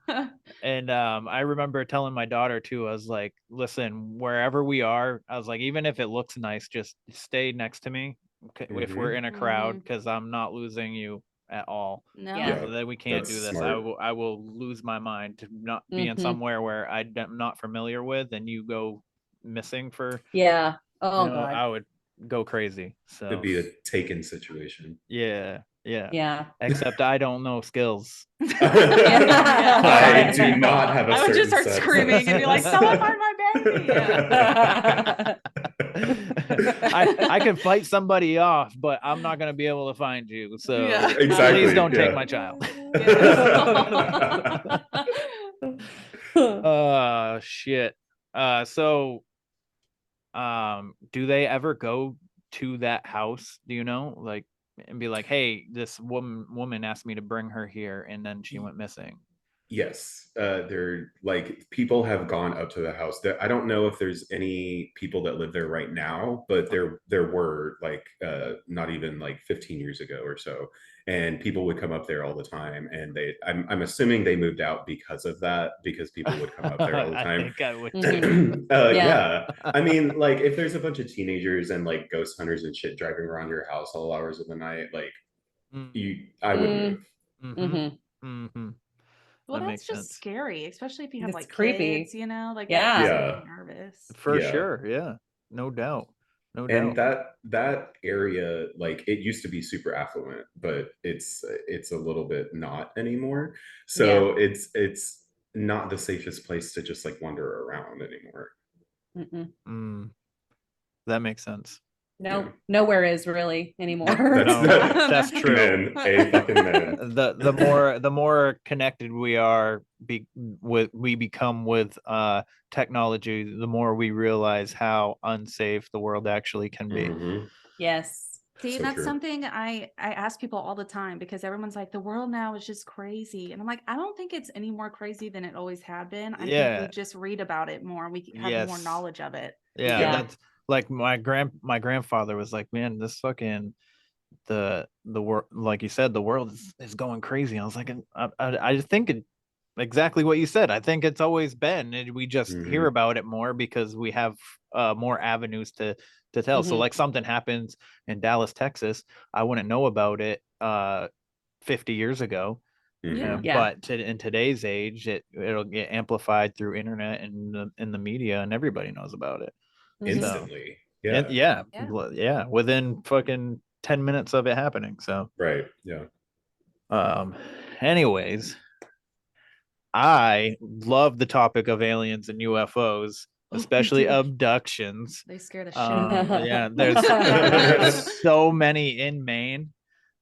And I remember telling my daughter too, I was like, listen, wherever we are, I was like, even if it looks nice, just stay next to me if we're in a crowd, because I'm not losing you at all. No. That we can't do this. Smart. I will lose my mind to not be in somewhere where I'm not familiar with, and you go missing for God, I would go crazy. So it'd be a taken situation. Yeah. Except I don't know skills. I do not have a I would just start set. screaming and be like, someone find my baby. I can fight somebody off, but I'm not going to be able to find you. So exactly. Please don't take my child. Shit. So do they ever go to that house? Do you know? Like, and be like, hey, this woman asked me to bring her here, and then she went missing. Yes, they're like people have gone up to the house. I don't know if there's any people that live there right now, but there were like not even like 15 years ago or so, and people would come up there all the time. And I'm assuming they moved out because of that, because people would come up there all the time. I think I would yeah. I mean, like if there's a bunch of teenagers and like ghost hunters and shit driving around your house all hours of the night, like I would move. Well, that's just scary, especially if you have like creepy kids, you know, like yeah, nervous for sure. Yeah, no doubt. And that area, like it used to be super affluent, but it's a little bit not anymore. So it's not the safest place to just like wander around anymore. That makes sense. Nowhere is really anymore. That's true. Men, a fucking man. The more connected we are, we become with technology, the more we realize how unsafe the world actually can be. Yes. See, that's something I ask people all the time, because everyone's like, the world now is just crazy. And I'm like, I don't think it's any more crazy than it always had been. I think we just read about it more. We have more knowledge of it. That's like my grandfather was like, man, this fucking the world, like you said, the world is going crazy. I was like, I think exactly what you said. I think it's always been, and we just hear about it more because we have more avenues to tell. So like something happens in Dallas, Texas, I wouldn't know about it 50 years ago. But in today's age, it'll get amplified through internet and in the media, and everybody knows about it instantly. Within fucking 10 minutes of it happening. So anyways, I love the topic of aliens and UFOs. especially did. abductions. They scare the shit out of me. Yeah, there's so many in Maine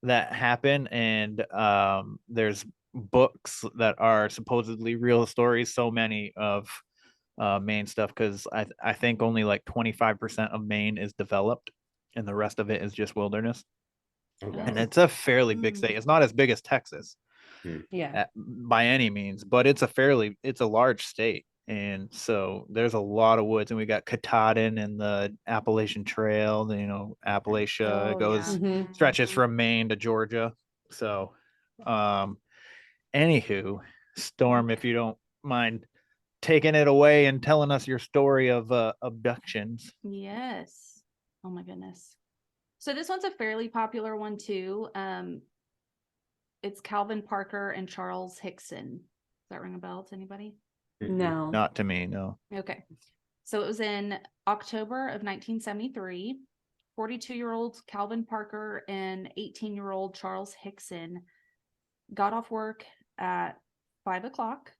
that happen, and there's books that are supposedly real stories. So many of Maine stuff, because I think only like 25% of Maine is developed, and the rest of it is just wilderness. Oh, wow. And it's a fairly big state. It's not as big as Texas, Yeah. by any means, but it's a large state, and so there's a lot of woods. And we got Katahdin and the Appalachian Trail. Appalachia goes stretches from Maine to Georgia. So, anywho, Storm, if you don't mind taking it away and telling us your story of abductions. Yes. Oh my goodness. So this one's a fairly popular one too. It's Calvin Parker and Charles Hickson. Does that ring a bell to anybody? No. Not to me, no. Okay. So it was in October of 1973. 42-year-old Calvin Parker and 18-year-old Charles Hickson got off work at 5 o'clock.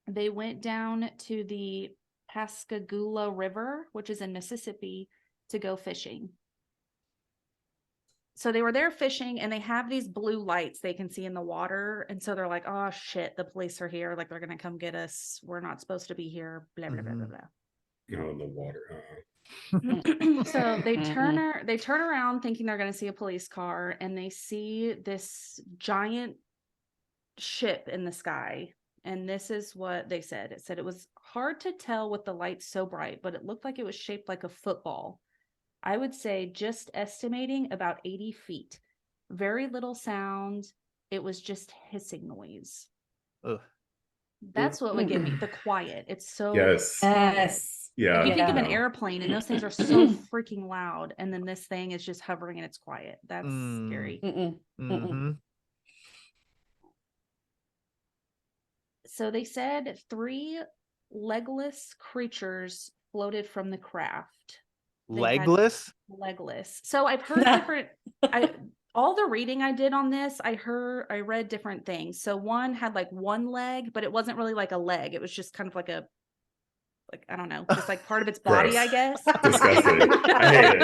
They went down to the Pascagoula River, which is in Mississippi, to go fishing. So they were there fishing, and they have these blue lights they can see in the water. And so they're like, oh shit, the police are here. Like, they're going to come get us. We're not supposed to be here. Blah, blah, blah, blah, blah. Oh, the water. So they turn around thinking they're going to see a police car, and they see this giant ship in the sky. And this is what they said. It said it was hard to tell with the lights so bright, but it looked like it was shaped like a football. I would say just estimating about 80 feet. Very little sound. It was just hissing noise. Ugh. That's what would get me. The quiet. It's so Yes. Yes. Yeah. If you think of an airplane, and those things are so freaking loud, and then this thing is just hovering and it's quiet. That's scary. So they said 3 legless creatures floated from the craft. Legless? Legless. So I've heard different. All the reading I did on this, I read different things. So one had like one leg, but it wasn't really like a leg. It was just kind of like I don't know, just like part of its body, I guess. Disgusting. I hate it.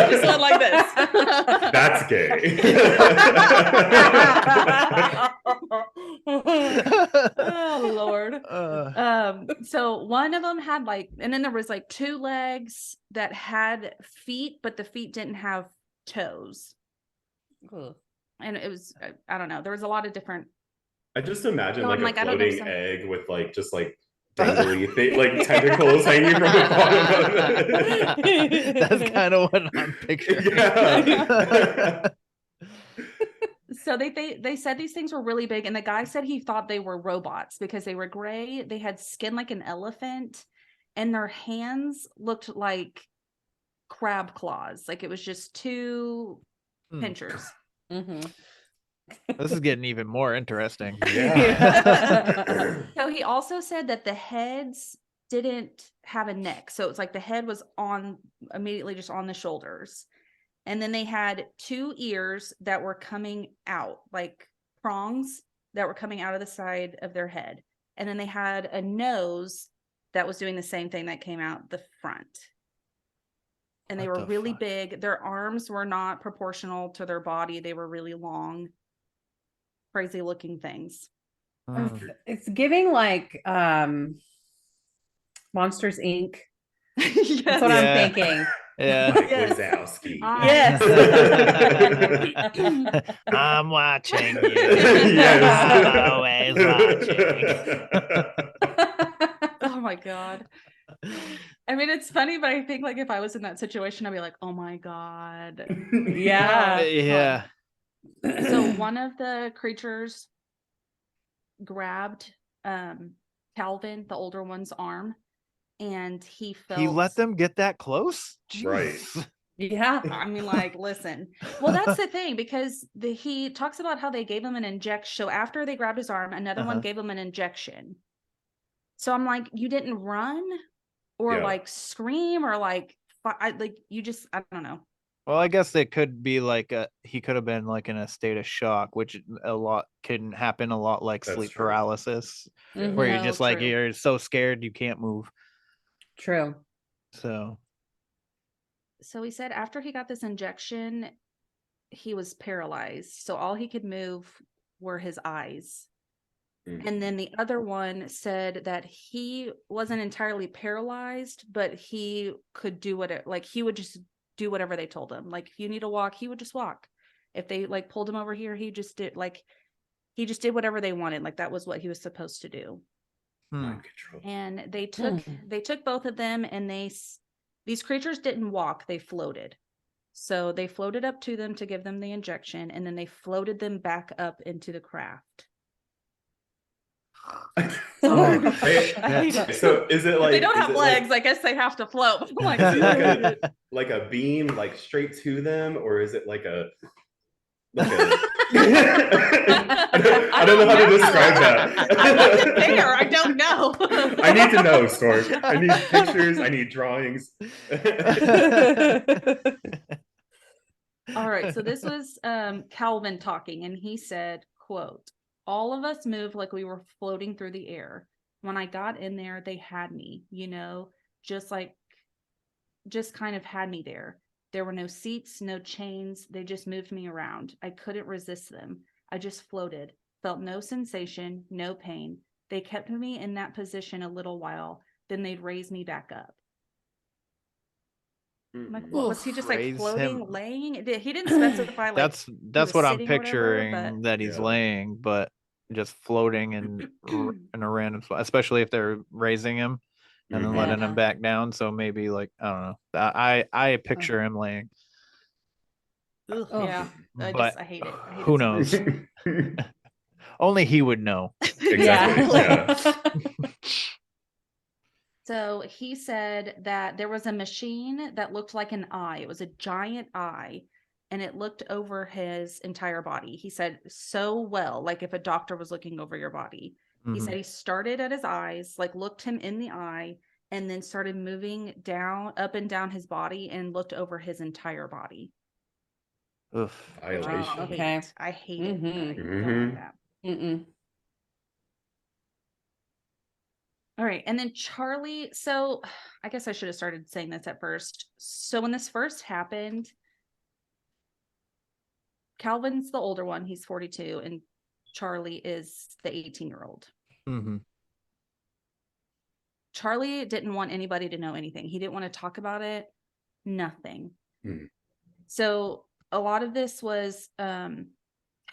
Just went like this. That's gay. Oh Lord. So one of them had and then there was 2 legs that had feet, but the feet didn't have toes. And it was, I don't know, there was a lot of different. I just imagine So a I'm like, I don't floating know, egg with just dangly tentacles hanging from the bottom of it. That's kind of what I'm picturing. Yeah. So they said these things were really big, and the guy said he thought they were robots because they were gray. They had skin like an elephant, and their hands looked like crab claws. Like it was just 2 pinchers. This is getting even more interesting. Yeah. So he also said that the heads didn't have a neck. So it's like the head was immediately just on the shoulders. And then they had 2 ears that were coming out, like prongs that were coming out of the side of their head. And then they had a nose that was doing the same thing that came out the front. And they were really big. Their arms were not proportional to their body. They were really long, crazy looking things. It's giving Monsters Inc. Yes. That's what I'm thinking. Yeah. Mike Wazowski. Yes. I'm watching you. Yes. I'm always watching. Oh my God. I mean, it's funny, but I think if I was in that situation, I'd be like, oh my God. Yeah. Yeah. So one of the creatures grabbed Calvin, the older one's arm, and he let them get that close? Right. Yeah. I mean, listen. Well, that's the thing, because he talks about how they gave him an injection. So after they grabbed his arm, another one gave him an injection. So I'm like, you didn't run or scream or you just, I don't know. Well, I guess it could be he could have been in a state of shock, which can happen a lot like That's sleep true. paralysis, where you're just true. you're so scared you can't move. True. So he said after he got this injection, he was paralyzed. So all he could move were his eyes. And then the other one said that he wasn't entirely paralyzed, but he could do whatever, like he would just do whatever they told him. Like if you need to walk, he would just walk. If they like pulled him over here, he just did whatever they wanted. Like that was what he was supposed to do. Mind control. And they took both of them, and these creatures didn't walk, they floated. So they floated up to them to give them the injection, and then they floated them back up into the craft. So is it like they don't have legs? I guess they have to float. Like, is it like a beam, like straight to them, or is it like a I don't know how to describe that. I wasn't there. I don't know. I need to know, Storm. I need pictures. I need drawings. All right. So this was Calvin talking, and he said, quote, "All of us moved like we were floating through the air. When I got in there, they had me, just kind of had me there. There were no seats, no chains. They just moved me around. I couldn't resist them. I just floated, felt no sensation, no pain. They kept me in that position a little while. Then they'd raise me back up." I'm like, was he just like floating, laying? He didn't specify. Like that's what I'm picturing, that he's laying, but just floating in a random spot, especially if they're raising him and then letting him back down. So maybe like, I don't know. I picture him laying. Yeah, but I hate it. Who knows? Only he would know. Exactly. Yeah. So he said that there was a machine that looked like an eye. It was a giant eye, and it looked over his entire body. He said so well, like if a doctor was looking over your body. He said he started at his eyes, like looked him in the eye, and then started moving down, up and down his body, and looked over his entire body. Oof. Violation. Okay. I hate it. I don't like that. All right. And then Charlie. So I guess I should have started saying this at first. So when this first happened, Calvin's the older one. He's 42. And Charlie is the 18-year-old. Charlie didn't want anybody to know anything. He didn't want to talk about it. Nothing. So a lot of this was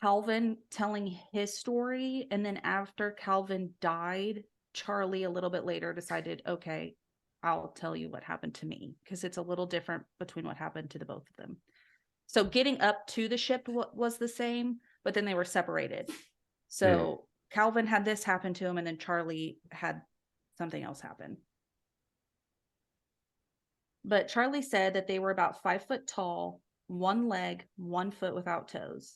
Calvin telling his story. And then after Calvin died, Charlie a little bit later decided, okay, I'll tell you what happened to me, because it's a little different between what happened to the both of them. So getting up to the ship was the same, but then they were separated. So Calvin had this happen to him, and then Charlie had something else happen. But Charlie said that they were about 5 foot tall, 1 leg, 1 foot without toes.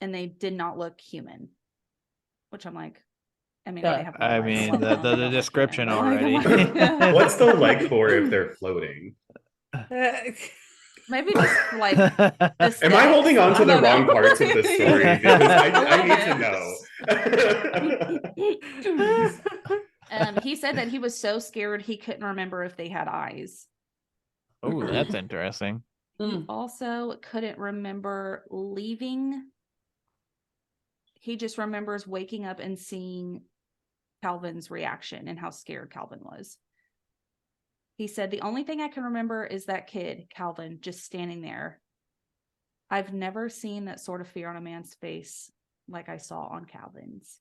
And they did not look human, which I'm like, I mean, they have the description already. What's the leg for if they're floating? Maybe just like. Am I holding on to the wrong parts of the story? Because I need to know. He said that he was so scared he couldn't remember if they had eyes. Oh, that's interesting. He also couldn't remember leaving. He just remembers waking up and seeing Calvin's reaction and how scared Calvin was. He said, the only thing I can remember is that kid, Calvin, just standing there. I've never seen that sort of fear on a man's face like I saw on Calvin's.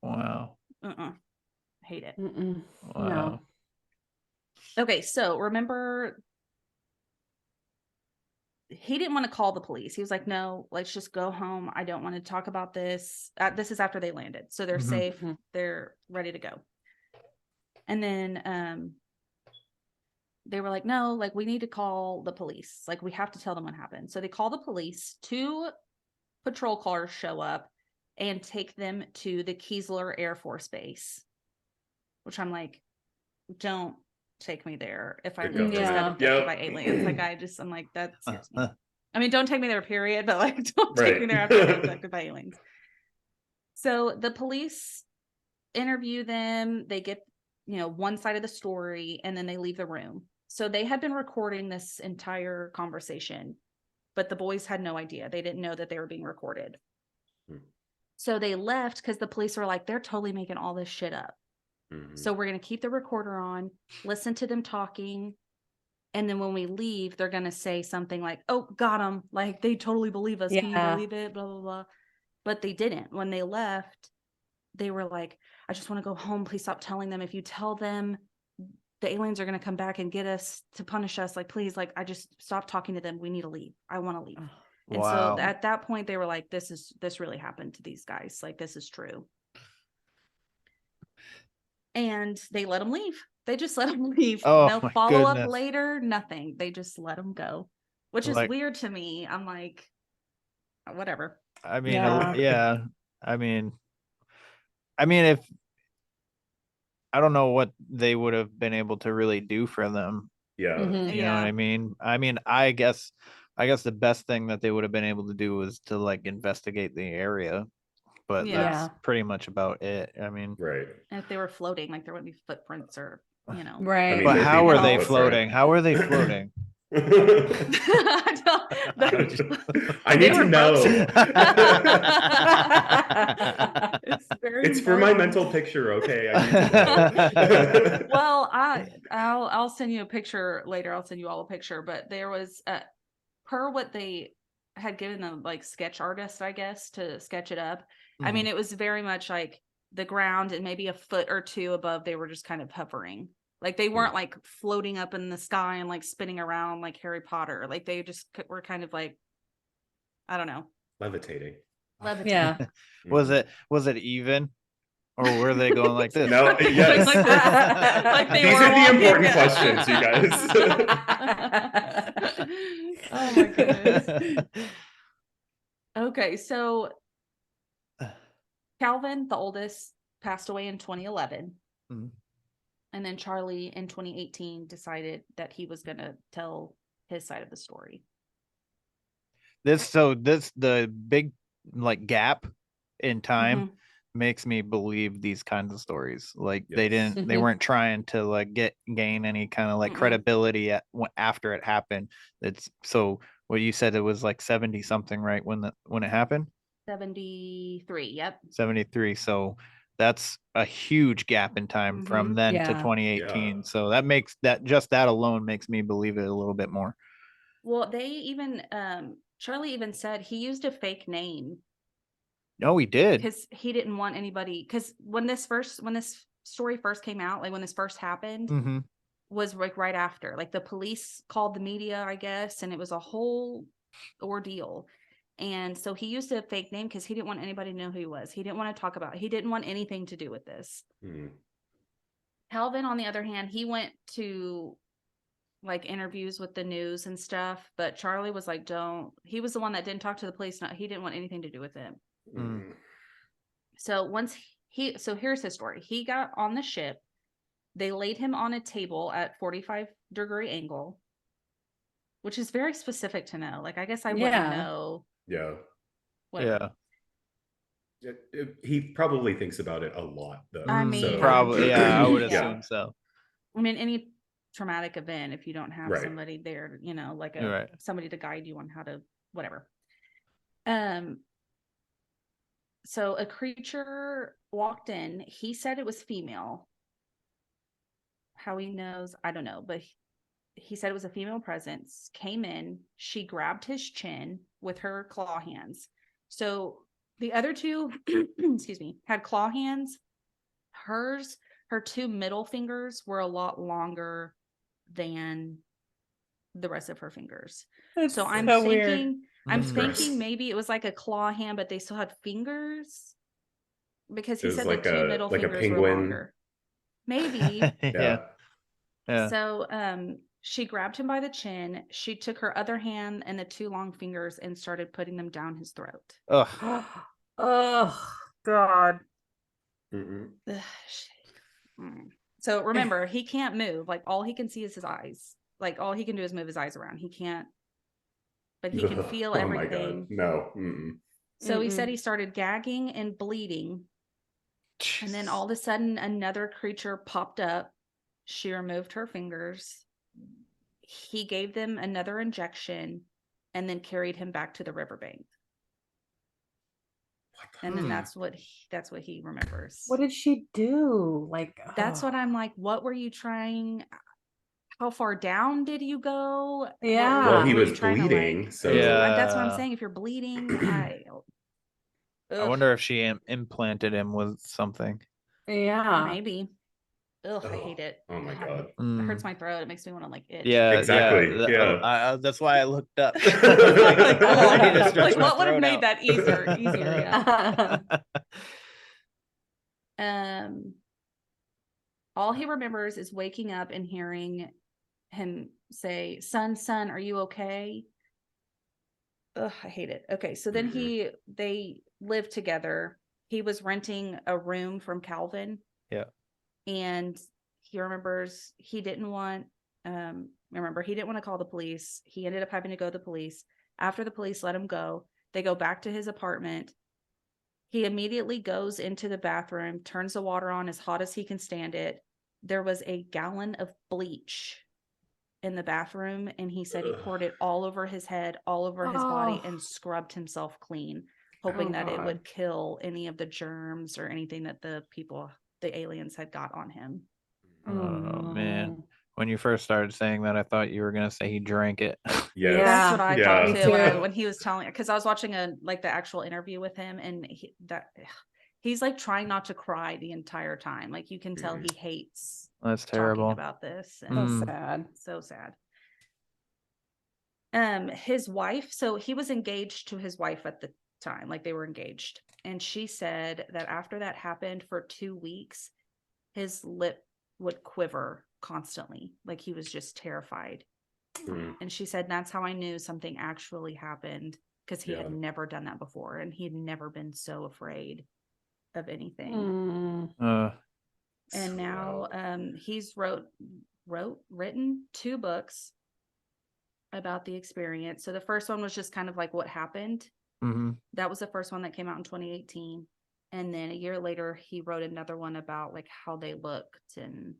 Wow. Hate it. Wow. No. Okay, so remember, he didn't want to call the police. He was like, no, let's just go home. I don't want to talk about this. This is after they landed. So they're safe. They're ready to go. And then they were like, no, like we need to call the police. Like we have to tell them what happened. So they call the police. 2 patrol cars show up and take them to the Keesler Air Force Base, which I'm like, don't take me there if I just got abducted by aliens. Like I'm like, that scares me. I mean, don't take me there, period, but like don't take me there after I got abducted by aliens. So the police interview them. They get one side of the story, and then they leave the room. So they had been recording this entire conversation, but the boys had no idea. They didn't know that they were being recorded. So they left because the police were like, they're totally making all this shit up. So we're going to keep the recorder on, listen to them talking. And then when we leave, they're going to say something like, oh, got them. Like, they totally believe us. Can you believe it? Blah, blah, blah. But they didn't. When they left, they were like, I just want to go home. Please stop telling them. If you tell them, the aliens are going to come back and get us to punish us. Like, please, like, I just stop talking to them. We need to leave. I want to leave. And so at that point, they were like, this really happened to these guys. Like, this is true. And they let them leave. They just let them leave. No follow-up later, nothing. They just let them go, which is weird to me. I'm like, whatever. I mean, yeah. I mean, if I don't know what they would have been able to really do for them. Yeah. You know what I mean? I guess the best thing that they would have been able to do was to like investigate the area. But that's pretty much about it. I mean, right. And if they were floating, like there wouldn't be footprints or, Right. I mean, but how are they floating? How are they floating? I need to know. It's for my mental picture, okay? I need to know. Well, I'll send you a picture later. I'll send you all a picture. But there was per what they had given the like sketch artist, I guess, to sketch it up. I mean, it was very much like the ground and maybe a foot or two above. They were just kind of hovering. Like they weren't like floating up in the sky and like spinning around like Harry Potter. Like they just were kind of like, I don't know. Levitating. Yeah. Was it even? Or were they going like this? No, yes. Like they These were are the walking. important questions, you guys. Oh my goodness. Okay, so Calvin, the oldest, passed away in 2011. And then Charlie in 2018 decided that he was going to tell his side of the story. The big like gap in time makes me believe these kinds of stories. Like they weren't trying to like gain any kind of like credibility after it happened. It's so what you said, it was like 70 something, right? When it happened? 73. Yep. 73. So that's a huge gap in time from then to 2018. So that makes that alone makes me believe it a little bit more. Well, they even Charlie even said he used a fake name. No, he did. Because he didn't want anybody, because when this story first came out, like when this first happened, was like right after. Like the police called the media, I guess, and it was a whole ordeal. And so he used a fake name because he didn't want anybody to know who he was. He didn't want to talk about it. He didn't want anything to do with this. Calvin, on the other hand, he went to like interviews with the news and stuff, but Charlie was like, he was the one that didn't talk to the police. He didn't want anything to do with him. So so here's his story. He got on the ship. They laid him on a table at 45-degree angle, which is very specific to know. Like, I guess I wouldn't know. Yeah. Whatever. He probably thinks about it a lot, though. I mean, probably, yeah, I would assume so. I mean, any traumatic event, if you don't have somebody there, like somebody to guide you on how to, whatever. So a creature walked in. He said it was female. How he knows, I don't know, but he said it was a female presence, came in. She grabbed his chin with her claw hands. So the other two, excuse me, had claw hands. Her two middle fingers were a lot longer than the rest of her fingers. So I'm thinking maybe it was like a claw hand, but they still had fingers, because he said the two middle fingers were longer. Maybe. Yeah. So she grabbed him by the chin. She took her other hand and the two long fingers and started putting them down his throat. Ugh. Oh, God. So remember, he can't move. Like, all he can see is his eyes. Like, all he can do is move his eyes around. He can't, but he can feel everything. Oh my God. No. So he said he started gagging and bleeding. And then all of a sudden, another creature popped up. She removed her fingers. He gave them another injection and then carried him back to the riverbank. And then that's what he remembers. What did she do? Like, That's what I'm like, what were you trying? How far down did you go? Yeah. Well, he were you was trying to, bleeding, like, so that's what I'm saying. If you're bleeding, I wonder if she implanted him with something. Yeah. Maybe. Ugh, I hate it. Oh my god. It hurts my throat. It makes me want to like itch. Yeah, Exactly. Yeah. That's why I looked up. Like, what would have made that easier? Yeah. All he remembers is waking up and hearing him say, son, are you okay? Ugh, I hate it. Okay, so then they lived together. He was renting a room from Calvin. Yeah. And he remembers he didn't want to call the police. He ended up having to go to the police. After the police let him go, they go back to his apartment. He immediately goes into the bathroom, turns the water on as hot as he can stand it. There was a gallon of bleach in the bathroom, and he said he poured it all over his head, all over his body, and scrubbed himself clean, hoping that it would kill any of the germs or anything that the aliens had got on him. Oh man. When you first started saying that, I thought you were gonna say he drank it. Yes. That's what I thought too. When he was telling, because I was watching the actual interview with him, and he's like trying not to cry the entire time. Like you can tell he hates. That's terrible. Talking about this. And So sad. His wife. So he was engaged to his wife at the time. Like they were engaged, and she said that after that happened for 2 weeks, his lip would quiver constantly, like he was just terrified. And she said that's how I knew something actually happened, because he had never done that before, and he had never been so afraid of anything. And now he's written 2 books about the experience. So the first one was just kind of like what happened. That was the first one that came out in 2018. And then a year later, he wrote another one about like how they looked and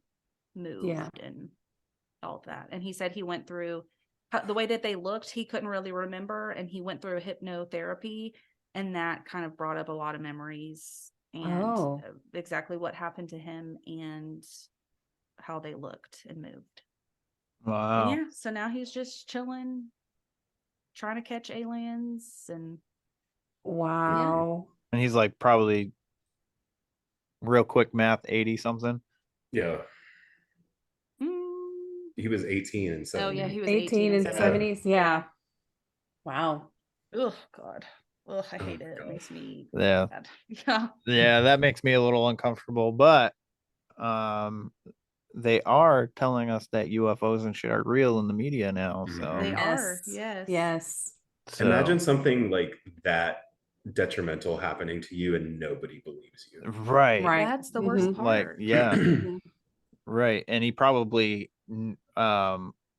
moved and all of that. And he said he went through the way that they looked, he couldn't really remember. And he went through hypnotherapy, and that kind of brought up a lot of memories and exactly what happened to him and how they looked and moved. Wow. And so now he's just chilling, trying to catch aliens. And and he's like probably, real quick math, 80 something. Yeah. He was 18 and 70. Oh yeah, he was 18 and 70s. Yeah. Wow. Oh God. Oh, I hate it. It makes me sad. Yeah. Yeah, that makes me a little uncomfortable, but they are telling us that UFOs and shit are real in the media now. So they are. Yes. So, imagine something like that detrimental happening to you and nobody believes you. Right. That's the worst part. Like, yeah. Right. And he probably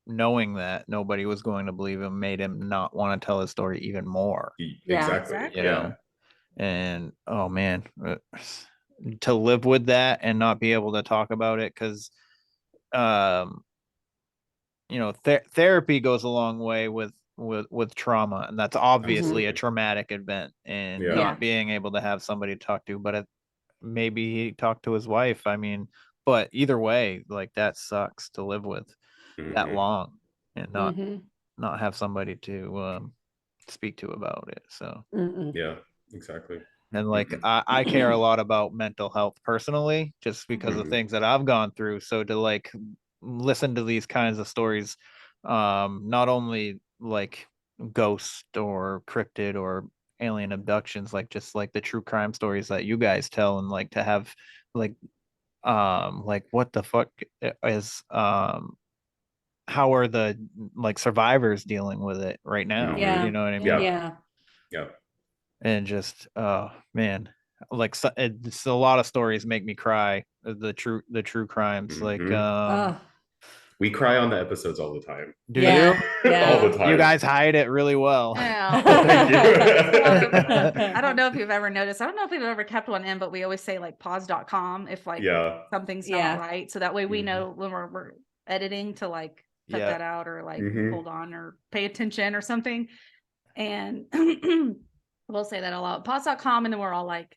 knowing that nobody was going to believe him made him not want to tell his story even more. Exactly. You know? And oh man, to live with that and not be able to talk about it, because you know, therapy goes a long way with trauma, and that's obviously a traumatic event, and not being able to have somebody to talk to. But maybe he talked to his wife. I mean, but either way, like that sucks to live with that long and not have somebody to speak to about it. So yeah, exactly. And like I care a lot about mental health personally, just because of things that I've gone through. So to like listen to these kinds of stories, not only like ghost or cryptid or alien abductions, like just like the true crime stories that you guys tell, and like to have like what the fuck is how are the like survivors dealing with it right now? You know what I mean? Yeah. And just man, like it's a lot of stories make me cry. The true crimes, like We cry on the episodes all the time. Do Yeah. you? Yeah. All the time. You guys hide it really well. Yeah. Thank you. I don't know if you've ever noticed. I don't know if we've ever kept one in, but we always say like pause.com if like Yeah. something's Yeah. not right. So that way we Mhm. know when we're editing to like cut Yeah. that out or like Mhm. hold on or pay attention or something. And we'll say that a lot. Pause.com, and then we're all like,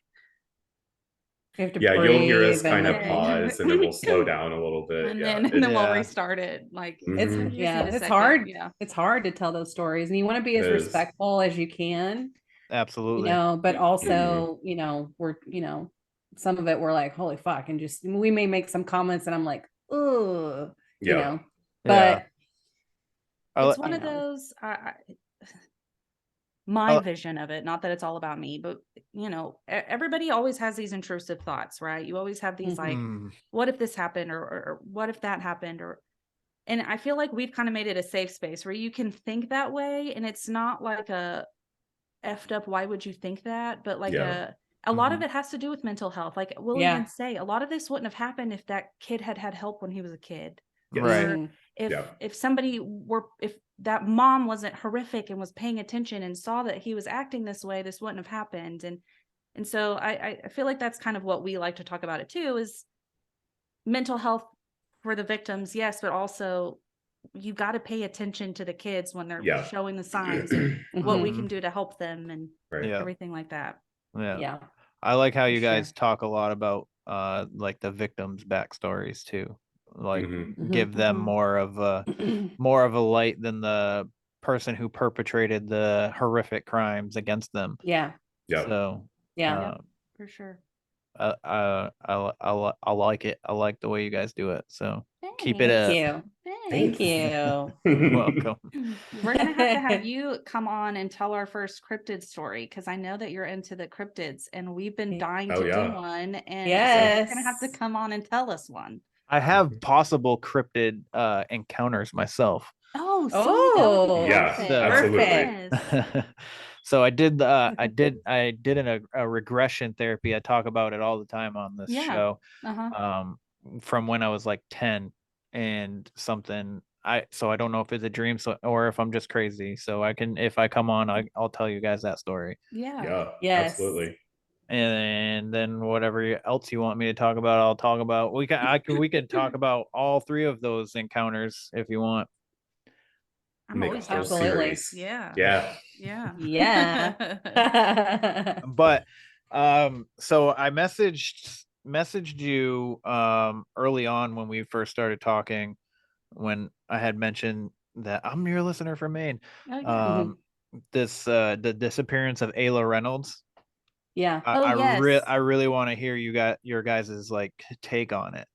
You have to Yeah, you'll hear us breathe kind of and- pause and then we'll slow down a little bit. and Yeah. then and then we'll Yeah. restart it. Like It's Mhm. you just yeah, need a it's second. hard. Yeah. It's hard to tell those stories, and you want to be It as is. respectful as you can, Absolutely. but Mm-hmm. also, we're, some of it we're like, holy fuck, and just we may make some comments, and I'm like, ugh, Yeah. but It's I- one of those my vision of it, not that it's all about me, but everybody always has these intrusive thoughts, right? You always have these like, Mm. what if this happened, or what if that happened, and I feel like we've kind of made it a safe space where you can think that way, and it's not like a effed up, why would you think that, but like Yeah. a lot of Mhm. it has to do with mental health. Like we'll Yeah. even say a lot of this wouldn't have happened if that kid had had help when he was a kid. Yes. Right. Or if that mom wasn't horrific and was paying attention and saw that he was acting this way, this wouldn't have happened. And so I feel like that's kind of what we like to talk about it too, is mental health for the victims, yes, but also you got to pay attention to the kids when they're Yeah. showing the signs and what we Mhm. can do to help them and Right. Yeah. everything like that. Yeah. yeah, I like how for you guys sure. talk a lot about like the victims' backstories too. Like Mhm. give them Mhm. more of a light than the person who perpetrated the horrific crimes against them. Yeah, Yeah. So yeah. For sure. I like it. I like the way you guys do it. So keep it Thank up. you. Thanks. Thank you. You're welcome. We're gonna have to have you come on and tell our first cryptid story, because I know that you're into the cryptids and we've been dying Oh, to yeah. do one. And so Yes. you're gonna have to come on and tell us one. I have possible cryptid encounters myself. Oh, see, Oh, Yeah, perfect. absolutely. Yes. So I did a regression therapy. I talk about it all the time on this Yeah. show. Uh-huh. From when I was like 10 and something. So I don't know if it's a dream or if I'm just crazy. So if I come on, I'll tell you guys that story. Yeah. Yeah. Yes. Absolutely. And then whatever else you want me to talk about, I'll talk about. We can talk about all three of those encounters if you want. I'm Make a always whole down for that. Absolutely. series. Yeah. Yeah. Yeah. Yeah. But so I messaged you early on when we first started talking, when I had mentioned that I'm your listener from Maine. Oh, yeah. The disappearance of Ayla Reynolds. Yeah. I really want to hear your guys's like take on it.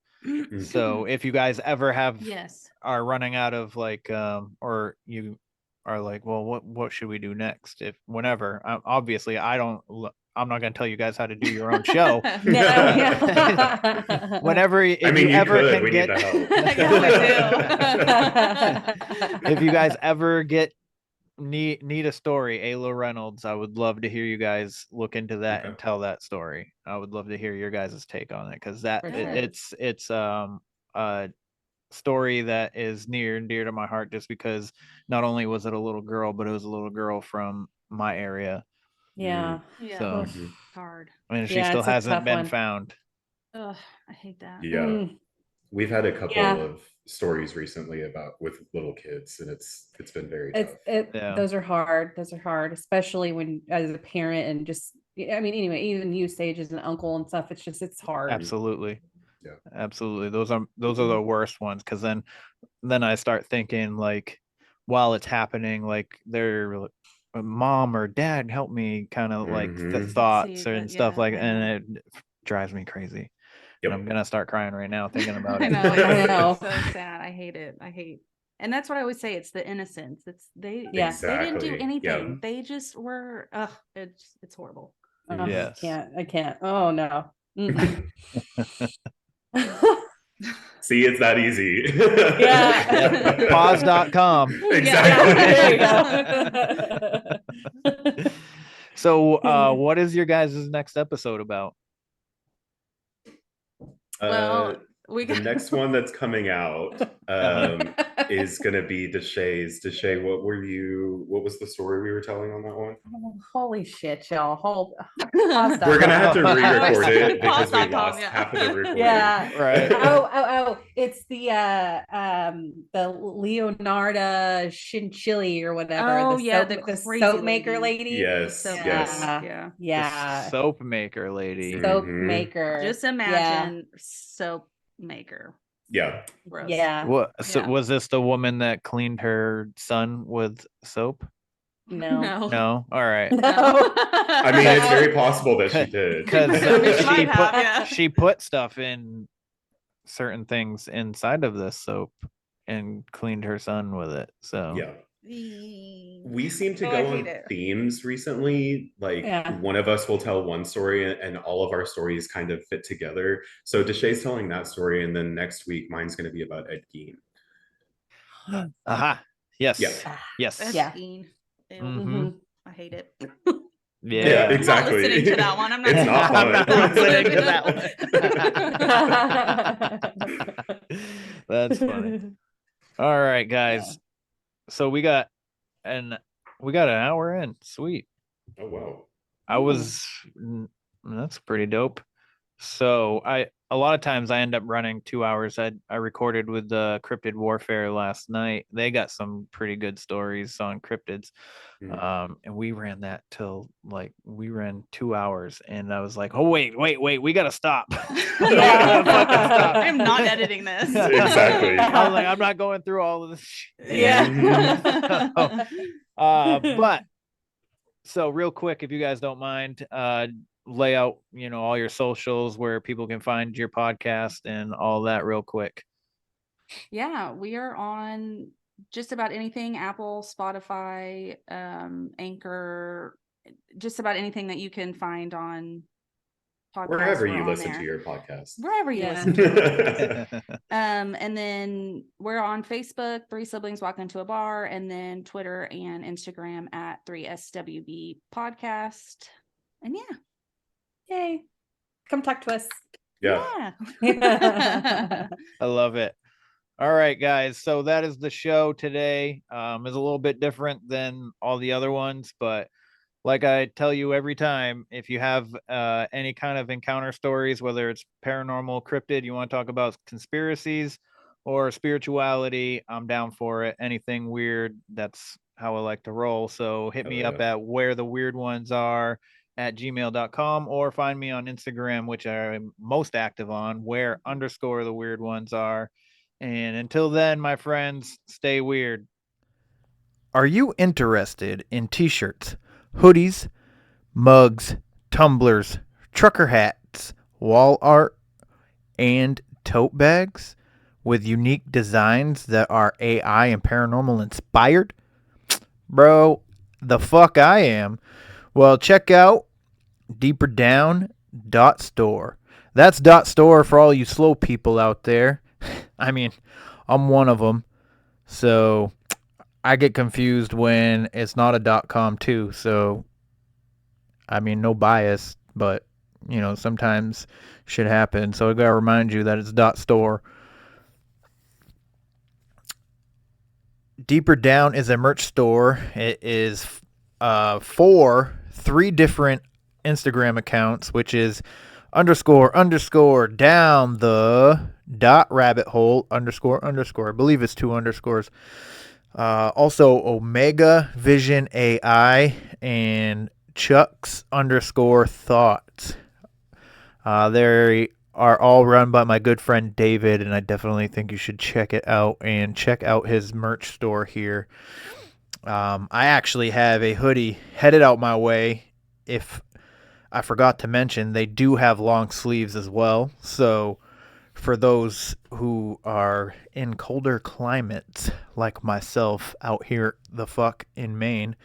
So if you guys ever Yes. are running out of like or you are like, well, what should we do next? Whenever obviously I'm not going to tell you guys how to do your own show. No. Yeah. Whenever if I mean, you you ever could. can We get need the help. if you guys ever need a story, Ayla Reynolds, I would love to hear you guys look into that Okay. and tell that story. I would love to hear your guys' take on it, because For sure. it's a story that is near and dear to my heart, just because not only was it a little girl, but it was a little girl from my area. Yeah. Yeah. So It's hard. and she Yeah, still it's a hasn't tough been one. found. Ugh, I hate that. Yeah. Mm. We've had a couple Yeah. of stories recently with little kids, and it's been very tough. Yeah. Those are hard. Those are hard, especially when as a parent and just, I mean, anyway, even you Sage as an uncle and stuff, it's hard. Absolutely. Yeah. Absolutely. Those are the worst ones, because then I start thinking, like, while it's happening, like their mom or dad help me, kind of like the Mhm. thoughts See, and but stuff yeah, like, I know. and it drives me crazy. Yep. And I'm gonna start crying right now thinking about I it. know. I know. It's so sad. I hate it. And that's what I always say. It's the innocence. They Yeah. they didn't do Exactly. anything. Yep. They just were. It's horrible. Oh, Yes. I can't. Oh no. Mm-mm. See, it's that easy. Yeah. Pause.com. Exactly. Yeah, there you go. So what is your guys' next episode about? Well, The next one that's coming out is going to be Deshae's. Deshae, what was the story we were telling on that one? Oh, holy shit, y'all. We're going to have to re-record it because we lost half of the recording. Yeah. Right. Oh, it's the Leonarda Chinchilli or whatever. Oh, the soap maker lady. Yes. Yeah. Yeah. The soap maker lady. Soap maker. Just imagine soap maker. Yeah. Gross. Yeah. What? So was this the woman that cleaned her son with soap? No. No. All right. No. I mean, it's very possible that she did. Because she put stuff in certain things inside of this soap and cleaned her son with it. So yeah. We seem to go on themes recently. Like one of us will tell one story and all of our stories kind of fit together. So Deshae's telling that story, and then next week mine's going to be about Ed Gein. Aha. Yes. Yeah. Yes. Ed Gein. Mm-hmm. I hate it. Yeah, exactly. I'm not listening to that one. I'm not, it's not fun. I'm not listening to that one. That's funny. All right, guys. So we got an hour in. Sweet. Oh wow. That's pretty dope. So a lot of times I end up running 2 hours. I recorded with the Cryptid Warfare last night. They got some pretty good stories on cryptids. And we ran that till we ran 2 hours, and I was like, oh wait, we gotta stop. I'm not editing this. Exactly. I was like, I'm not going through all of this shit. Yeah. But so real quick, if you guys don't mind, lay out all your socials where people can find your podcast and all that real quick. Yeah, we are on just about anything: Apple, Spotify, Anchor, just about anything that you can find on podcasts. Wherever you listen to your podcast. Wherever you listen to it. And then we're on Facebook, 3 Siblings Walk Into a Bar, and then Twitter and Instagram at 3SWB Podcast. And yay. Come talk to us. Yeah. I love it. All right, guys. So that is the show today. It's a little bit different than all the other ones, but like I tell you every time, if you have any kind of encounter stories, whether it's paranormal, cryptid, you want to talk about conspiracies or spirituality, I'm down for it. Anything weird, that's how I like to roll. So hit me up at wheretheweirdonesare@gmail.com, or find me on Instagram, which I'm most active on, where_the_weird_ones_are. And until then, my friends, stay weird. Are you interested in t-shirts, hoodies, mugs, tumblers, trucker hats, wall art, and tote bags with unique designs that are AI and paranormal inspired? Bro, the fuck I am. Well, check out deeperdown.store. That's .store for all you slow people out there. I mean, I'm one of them. So I get confused when it's not a .com too. So, I mean, no bias, but, sometimes shit happens. So I got to remind you that it's .store. Deeper Down is a merch store. It is for 3 different Instagram accounts, which is __ down the .rabbit hole __ I believe it's 2 underscores. Also Omega Vision AI and Chuck's _thoughts. They are all run by my good friend David, and I definitely think you should check it out and check out his merch store here. I actually have a hoodie headed out my way. If I forgot to mention, they do have long sleeves as well. So for those who are in colder climates like myself out here the fuck in Maine,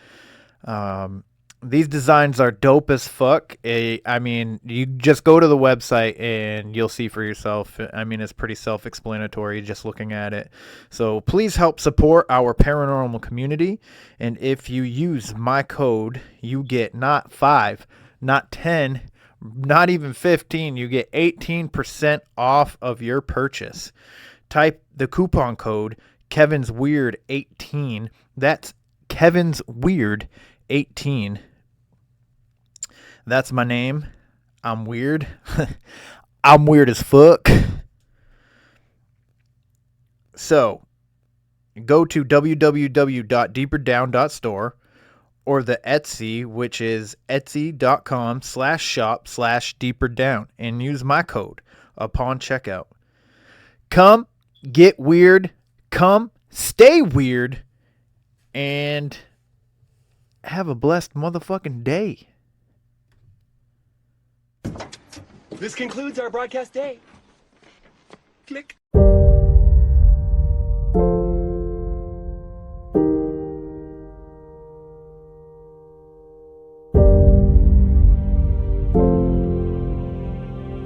these designs are dope as fuck. I mean, you just go to the website and you'll see for yourself. I mean, it's pretty self-explanatory just looking at it. So please help support our paranormal community. And if you use my code, you get not 5, not 10, Not even 15. You get 18% off of your purchase. Type the coupon code Kevin's Weird 18. That's Kevin's Weird 18. That's my name. I'm weird. I'm weird as fuck. So, go to www.deeperdown.store or the Etsy, which is etsy.com/shop/deeperdown, and use my code upon checkout. Come get weird, come stay weird, and have a blessed motherfucking day. This concludes our broadcast day. Click.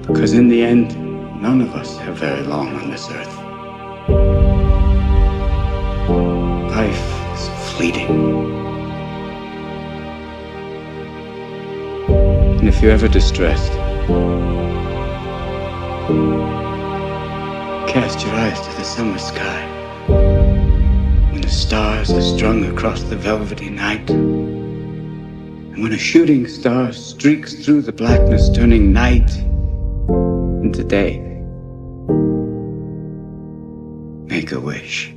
Because in the end, none of us have very long on this earth. Life is fleeting. And if you're ever distressed, cast your eyes to the summer sky. When the stars are strung across the velvety night, and when a shooting star streaks through the blackness, turning night into day, make a wish.